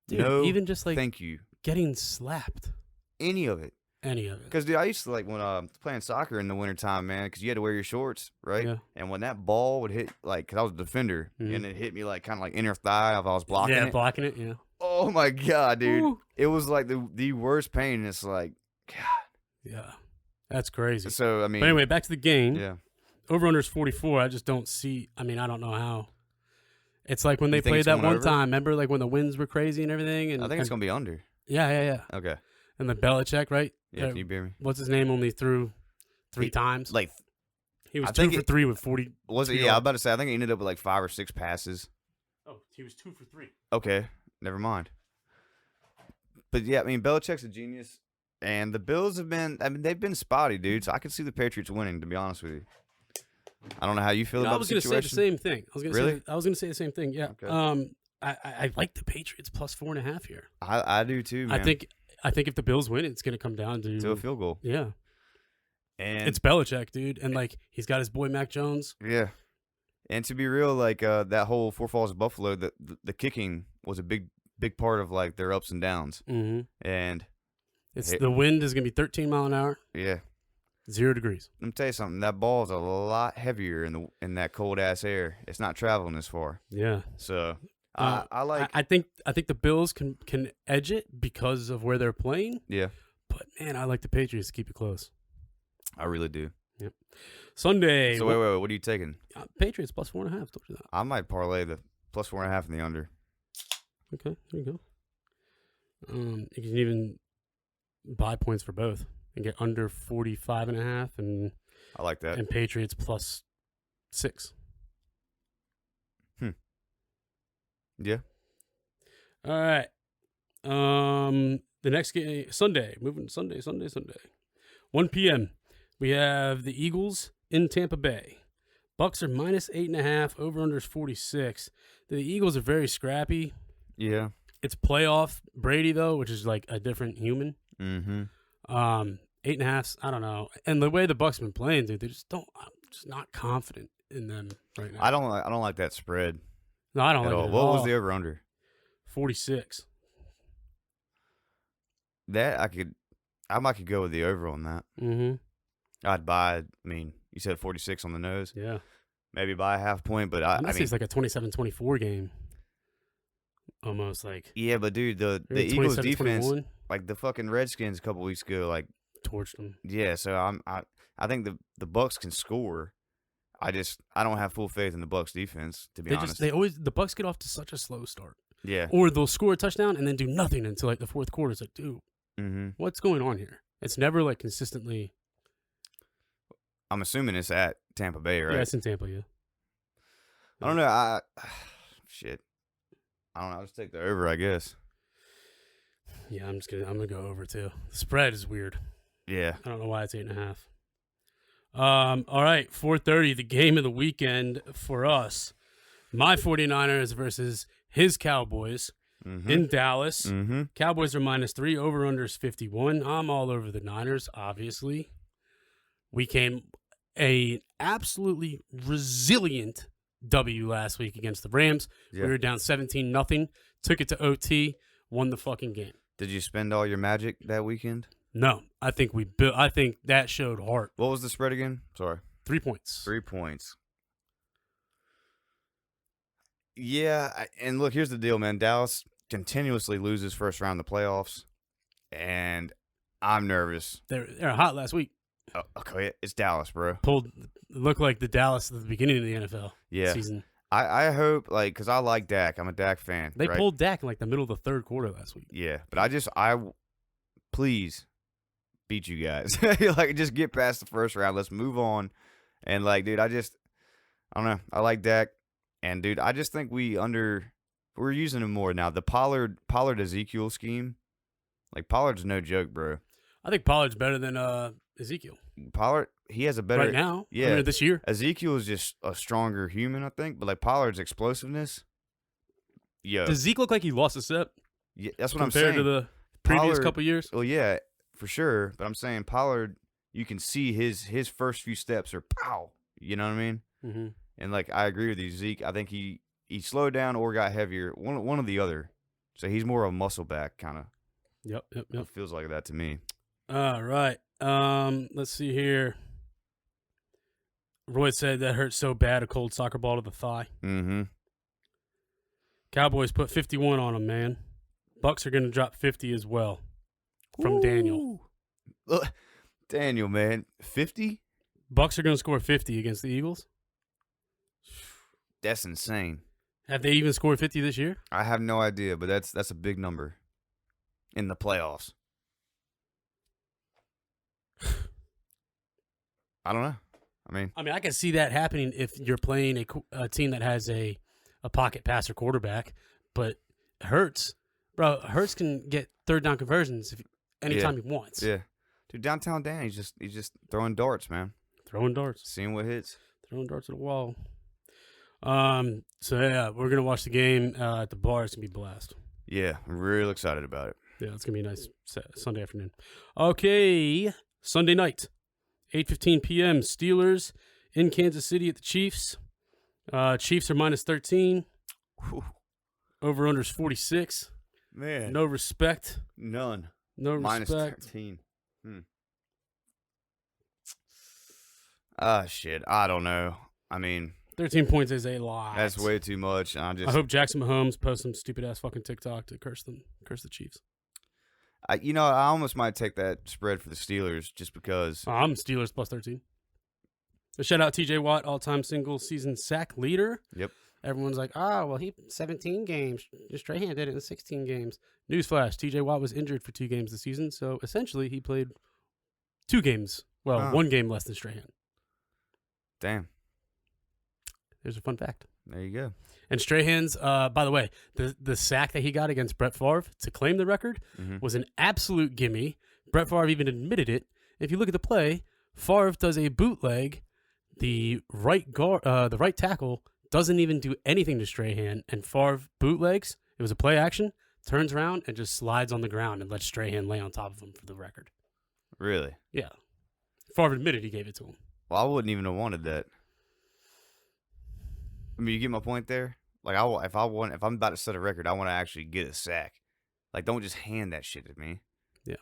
Speaker 2: Dude,
Speaker 1: no,
Speaker 2: even just like
Speaker 1: thank you.
Speaker 2: Getting slapped.
Speaker 1: Any of it. Because, dude, I used to, like, when playing soccer in the wintertime, man, because you had to wear your shorts, right?
Speaker 2: Yeah.
Speaker 1: And when that ball would hit, like, because I was a defender, and it hit me, like, kind of like inner thigh if I was blocking it.
Speaker 2: Yeah, blocking it, yeah.
Speaker 1: Oh, my God, dude.
Speaker 2: Ooh.
Speaker 1: It was, like, the worst pain. It's like, God.
Speaker 2: Yeah. That's crazy.
Speaker 1: So, I mean.
Speaker 2: But anyway, back to the game.
Speaker 1: Yeah.
Speaker 2: Over-under is 44. I just don't see. I mean, I don't know how. It's like when they
Speaker 1: You think
Speaker 2: played
Speaker 1: it's
Speaker 2: that
Speaker 1: going
Speaker 2: one
Speaker 1: over?
Speaker 2: time. Remember, like when the winds were crazy and everything? And
Speaker 1: I think it's going to be under.
Speaker 2: Yeah.
Speaker 1: Okay.
Speaker 2: And the Belichick, right?
Speaker 1: Yeah, can you bear me?
Speaker 2: What's his name? Only threw three times.
Speaker 1: Like,
Speaker 2: he was
Speaker 1: I
Speaker 2: 2
Speaker 1: think
Speaker 2: for 3 with 40.
Speaker 1: Was it? Yeah, I was about to say, I think he ended up with like 5 or 6 passes.
Speaker 2: Oh, he was 2 for 3.
Speaker 1: Okay, never mind. But yeah, I mean, Belichick's a genius. And the Bills have been, I mean, they've been spotty, dude. So I could see the Patriots winning, to be honest with you. I don't know how you feel about the situation.
Speaker 2: I was going to say the same thing. I was going to say the same thing, yeah.
Speaker 1: Okay.
Speaker 2: I like the Patriots plus 4.5 here.
Speaker 1: I do too, man.
Speaker 2: I think if the Bills win, it's going to come down to
Speaker 1: a field goal.
Speaker 2: Yeah.
Speaker 1: And
Speaker 2: it's Belichick, dude. And, like, he's got his boy Mac Jones.
Speaker 1: Yeah. And to be real, like, that whole Four Falls of Buffalo, the kicking was a big part of, like, their ups and downs.
Speaker 2: Mm-hmm.
Speaker 1: And
Speaker 2: the wind is going to be 13 mile an hour.
Speaker 1: Yeah.
Speaker 2: 0 degrees.
Speaker 1: Let me tell you something. That ball is a lot heavier in that cold ass air. It's not traveling as far.
Speaker 2: Yeah.
Speaker 1: So I like.
Speaker 2: I think the Bills can edge it because of where they're playing.
Speaker 1: Yeah.
Speaker 2: But man, I like the Patriots to keep it close.
Speaker 1: I really do.
Speaker 2: Yep. Sunday.
Speaker 1: So wait. What are you taking?
Speaker 2: Patriots plus 4.5. Told you that.
Speaker 1: I might parlay the plus 4.5 in the under.
Speaker 2: Okay, there you go. You can even buy points for both and get under 45.5 and
Speaker 1: I like that.
Speaker 2: And Patriots plus 6.
Speaker 1: Yeah.
Speaker 2: All right. The next game Sunday. 1 p.m. We have the Eagles in Tampa Bay. Bucks are minus 8.5. Over under is 46. The Eagles are very scrappy.
Speaker 1: Yeah.
Speaker 2: It's playoff Brady though, which is like a different human.
Speaker 1: Mm-hmm.
Speaker 2: 8.5. I don't know. And the way the Bucks been playing, dude, I'm just not confident in them right now.
Speaker 1: I don't like that spread.
Speaker 2: No, I don't
Speaker 1: at
Speaker 2: like
Speaker 1: all.
Speaker 2: it at
Speaker 1: What
Speaker 2: all.
Speaker 1: was the over under?
Speaker 2: 46.
Speaker 1: That I might could go with the over on that.
Speaker 2: Mm-hmm.
Speaker 1: I'd buy. I mean, you said 46 on the nose.
Speaker 2: Yeah.
Speaker 1: Maybe buy a half point, but I mean,
Speaker 2: it's like a 27-24 game. Almost like.
Speaker 1: Yeah, but dude, the Eagles defense, like the fucking Redskins a couple weeks ago, like
Speaker 2: torched them.
Speaker 1: Yeah, so I think the Bucks can score. I don't have full faith in the Bucks defense, to be honest.
Speaker 2: The Bucks get off to such a slow start.
Speaker 1: Yeah.
Speaker 2: Or they'll score a touchdown and then do nothing until like the fourth quarter. It's like, dude, what's going on here? It's never like consistently.
Speaker 1: I'm assuming it's at Tampa Bay, right?
Speaker 2: Yeah, it's in Tampa, yeah.
Speaker 1: I don't know. Shit. I don't know. I'll just take the over, I guess.
Speaker 2: Yeah, I'm gonna go over too. The spread is weird.
Speaker 1: Yeah.
Speaker 2: I don't know why it's 8.5. All right, 4:30, the game of the weekend for us. My 49ers versus his Cowboys in Dallas.
Speaker 1: Mm-hmm.
Speaker 2: Cowboys are -3, over-under is 51. I'm all over the Niners, obviously. We came a absolutely resilient W last week against the Rams.
Speaker 1: Yeah.
Speaker 2: We were down 17-0, took it to OT, won the fucking game.
Speaker 1: Did you spend all your magic that weekend?
Speaker 2: No, I think I think that showed heart.
Speaker 1: What was the spread again? Sorry.
Speaker 2: 3 points.
Speaker 1: 3 points. Yeah, and look, here's the deal, man. Dallas continuously loses first round of the playoffs, and I'm nervous.
Speaker 2: They're hot last week.
Speaker 1: Oh, okay, it's Dallas, bro.
Speaker 2: Looked like the Dallas at the beginning of the NFL season.
Speaker 1: I hope, like, because I like Dak. I'm a Dak fan.
Speaker 2: They
Speaker 1: right?
Speaker 2: pulled Dak in like the middle of the third quarter last week.
Speaker 1: Yeah, but please beat you guys. Like, just get past the first round. Let's move on. And, like, dude, I don't know. I like Dak. And, dude, I just think we're using him more now. The Pollard Ezekiel scheme, like, Pollard's no joke, bro.
Speaker 2: I think Pollard's better than Ezekiel.
Speaker 1: Pollard, he has a better
Speaker 2: right now.
Speaker 1: Yeah,
Speaker 2: I mean, this year.
Speaker 1: Ezekiel is just a stronger human, I think. But like Pollard's explosiveness,
Speaker 2: Does Zeke look like he lost a step?
Speaker 1: Yeah, that's what I'm saying.
Speaker 2: Compared to the previous couple years.
Speaker 1: Well, yeah, for sure. But I'm saying Pollard, you can see his first few steps are pow. You know what I mean?
Speaker 2: Mm-hmm.
Speaker 1: And like I agree with you, Zeke. I think he slowed down or got heavier, one or the other. So he's more of a muscle back kind of.
Speaker 2: Yep.
Speaker 1: It feels like that to me.
Speaker 2: All right. Let's see here. Roy said that hurt so bad, a cold soccer ball to the thigh.
Speaker 1: Mm-hmm.
Speaker 2: Cowboys put 51 on them, man. Bucks are going to drop 50 as well. From Daniel.
Speaker 1: Daniel, man. 50?
Speaker 2: Bucks are going to score 50 against the Eagles.
Speaker 1: That's insane.
Speaker 2: Have they even scored 50 this year?
Speaker 1: I have no idea, but that's a big number in the playoffs. I don't know. I mean,
Speaker 2: I can see that happening if you're playing a team that has a pocket passer quarterback, but Hurts can get third down conversions anytime he wants.
Speaker 1: Yeah, dude, downtown Dan, he's just throwing darts, man.
Speaker 2: Throwing darts,
Speaker 1: seeing what hits,
Speaker 2: throwing darts at the wall. So yeah, we're gonna watch the game at the bar. It's gonna be a blast.
Speaker 1: Yeah, I'm real excited about it.
Speaker 2: Yeah, it's gonna be a nice Sunday afternoon. Okay, Sunday night. 8:15 p.m. Steelers in Kansas City at the Chiefs. Chiefs are -13.
Speaker 1: Whew.
Speaker 2: Over/under's 46.
Speaker 1: Man,
Speaker 2: no respect.
Speaker 1: None.
Speaker 2: No respect.
Speaker 1: -13. Shit. I don't know. I mean,
Speaker 2: 13 points is a lot.
Speaker 1: That's way too much. I
Speaker 2: hope Jackson Mahomes posts some stupid ass fucking TikTok to curse the Chiefs.
Speaker 1: I almost might take that spread for the Steelers just because.
Speaker 2: I'm Steelers +13. A shout out TJ Watt, all-time single season sack leader.
Speaker 1: Yep.
Speaker 2: Everyone's like, he 17 games. Strahan did it in 16 games. Newsflash: TJ Watt was injured for 2 games this season, so essentially he played 2 games. Well, 1 game less than Strahan.
Speaker 1: Damn.
Speaker 2: There's a fun fact.
Speaker 1: There you go.
Speaker 2: And Strahan's, by the way, the sack that he got against Brett Favre to claim the record was an absolute gimme. Brett Favre even admitted it. If you look at the play, Favre does a bootleg. The right tackle doesn't even do anything to Strahan, and Favre bootlegs. It was a play action, turns around, and just slides on the ground and lets Strahan lay on top of him for the record.
Speaker 1: Really?
Speaker 2: Yeah. Favre admitted he gave it to him.
Speaker 1: Well, I wouldn't even have wanted that. I mean, you get my point there. Like, if I'm about to set a record, I want to actually get a sack. Like, don't just hand that shit to me.
Speaker 2: Yeah.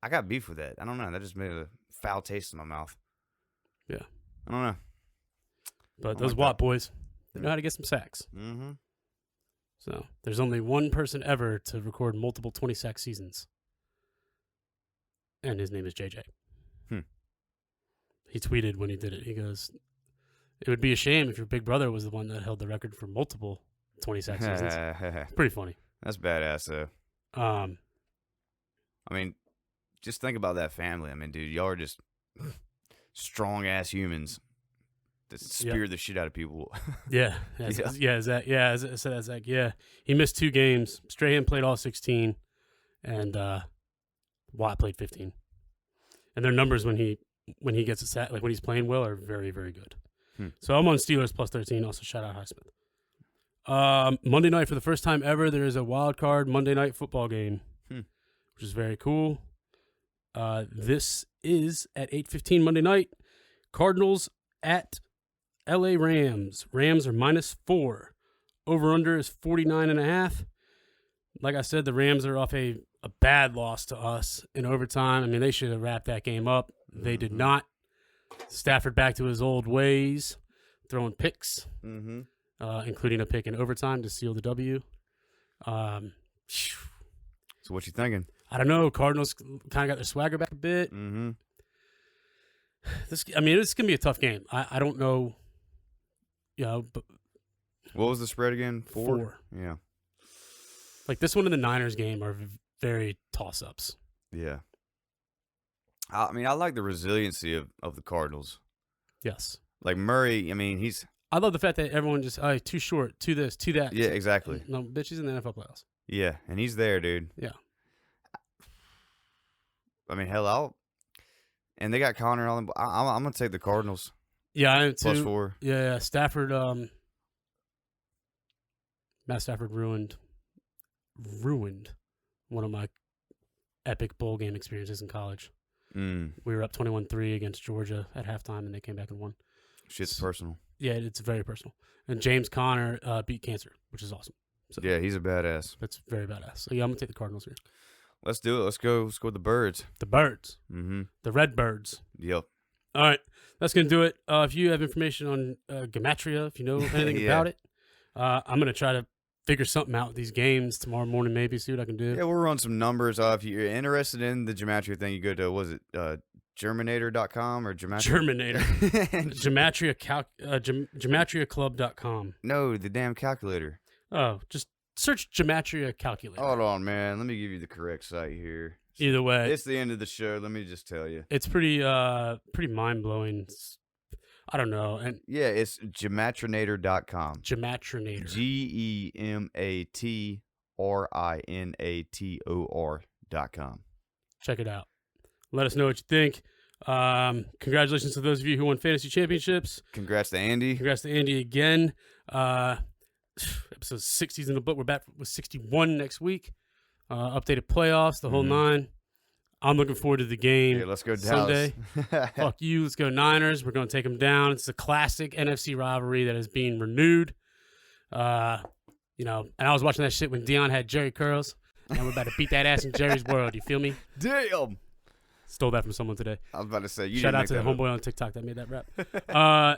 Speaker 1: I got beef with that. I don't know. That just made a foul taste in my mouth.
Speaker 2: Yeah.
Speaker 1: I don't know.
Speaker 2: But those Watt boys, they know how to get some sacks.
Speaker 1: Mm-hmm.
Speaker 2: So there's only one person ever to record multiple 20-sack seasons. And his name is JJ. He tweeted when he did it. He goes, it would be a shame if your big brother was the one that held the record for multiple 20-sack seasons. Pretty funny.
Speaker 1: That's badass, though. I mean, just think about that family. I mean, dude, y'all are just strong-ass humans spear the shit out of people.
Speaker 2: Yeah. Zach. Yeah, as I said, Zach. Yeah, he missed 2 games. Strahan played all 16, and Watt played 15. And their numbers when he gets a sack, like when he's playing well, are very, very good. So I'm on Steelers plus 13. Also, shout out Highsmith. Monday night, for the first time ever, there is a wild card Monday night football game, which is very cool. This is at 8:15 Monday night. Cardinals at LA Rams. Rams are -4. Over-under is 49.5. Like I said, the Rams are off a bad loss to us in overtime. I mean, they should have wrapped that game up. They did not. Stafford back to his old ways, throwing picks, including a pick in overtime to seal the W.
Speaker 1: So what you thinking?
Speaker 2: I don't know. Cardinals kind of got their swagger back a bit. This is going to be a tough game. I don't know. But
Speaker 1: What was the spread again? 4? Yeah.
Speaker 2: Like this one and the Niners game are very toss-ups.
Speaker 1: Yeah. I mean, I like the resiliency of the Cardinals.
Speaker 2: Yes.
Speaker 1: Like Murray, I mean,
Speaker 2: I love the fact that everyone just, too short, too this, too that.
Speaker 1: Yeah, exactly.
Speaker 2: No, bitch, he's in the NFL playoffs.
Speaker 1: Yeah, and he's there, dude.
Speaker 2: Yeah.
Speaker 1: I mean, hell, and they got Connor on them. I'm going to take the Cardinals.
Speaker 2: Yeah, I am too.
Speaker 1: +4.
Speaker 2: Yeah, Stafford, Matt Stafford ruined one of my epic bowl game experiences in college. We were up 21-3 against Georgia at halftime, and they came back and won.
Speaker 1: Shit's personal.
Speaker 2: Yeah, it's very personal. And James Conner beat cancer, which is awesome. So
Speaker 1: yeah, he's a badass.
Speaker 2: That's very badass. So yeah, I'm gonna take the Cardinals here.
Speaker 1: Let's do it. Let's go with the Birds.
Speaker 2: The Birds. The Red Birds.
Speaker 1: Yep.
Speaker 2: All right, that's gonna do it. If you have information on Gematria, if you know anything about it, I'm gonna try to figure something out with these games tomorrow morning, maybe see what I can do.
Speaker 1: Yeah, we'll run some numbers. If you're interested in the Gematria thing, you go to, was it Germinator.com or Gematria?
Speaker 2: GematriaClub.com.
Speaker 1: No, the damn calculator.
Speaker 2: Oh, just search Gematria calculator.
Speaker 1: Hold on, man. Let me give you the correct site here.
Speaker 2: Either way,
Speaker 1: it's the end of the show. Let me just tell you,
Speaker 2: it's pretty mind blowing. I don't know. And
Speaker 1: yeah, it's Gematrinator.com.
Speaker 2: Gematrinator.
Speaker 1: GEMATRINATOR.com.
Speaker 2: Check it out. Let us know what you think. Congratulations to those of you who won fantasy championships.
Speaker 1: Congrats to Andy.
Speaker 2: Congrats to Andy again. Episode 60's in the book. We're back with 61 next week. Updated playoffs, the whole 9. I'm looking forward to the game.
Speaker 1: Yeah, let's go
Speaker 2: Sunday.
Speaker 1: Dallas.
Speaker 2: Fuck you. Let's go Niners. We're going to take them down. It's a classic NFC rivalry that is being renewed. And I was watching that shit when Dion had Jerry curls, and we're about to beat that ass in Jerry's world. You feel me?
Speaker 1: Damn.
Speaker 2: Stole that from someone today.
Speaker 1: I was about to say,
Speaker 2: shout out to the homeboy on TikTok that made that rap.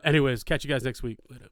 Speaker 2: Anyways, catch you guys next week. Later.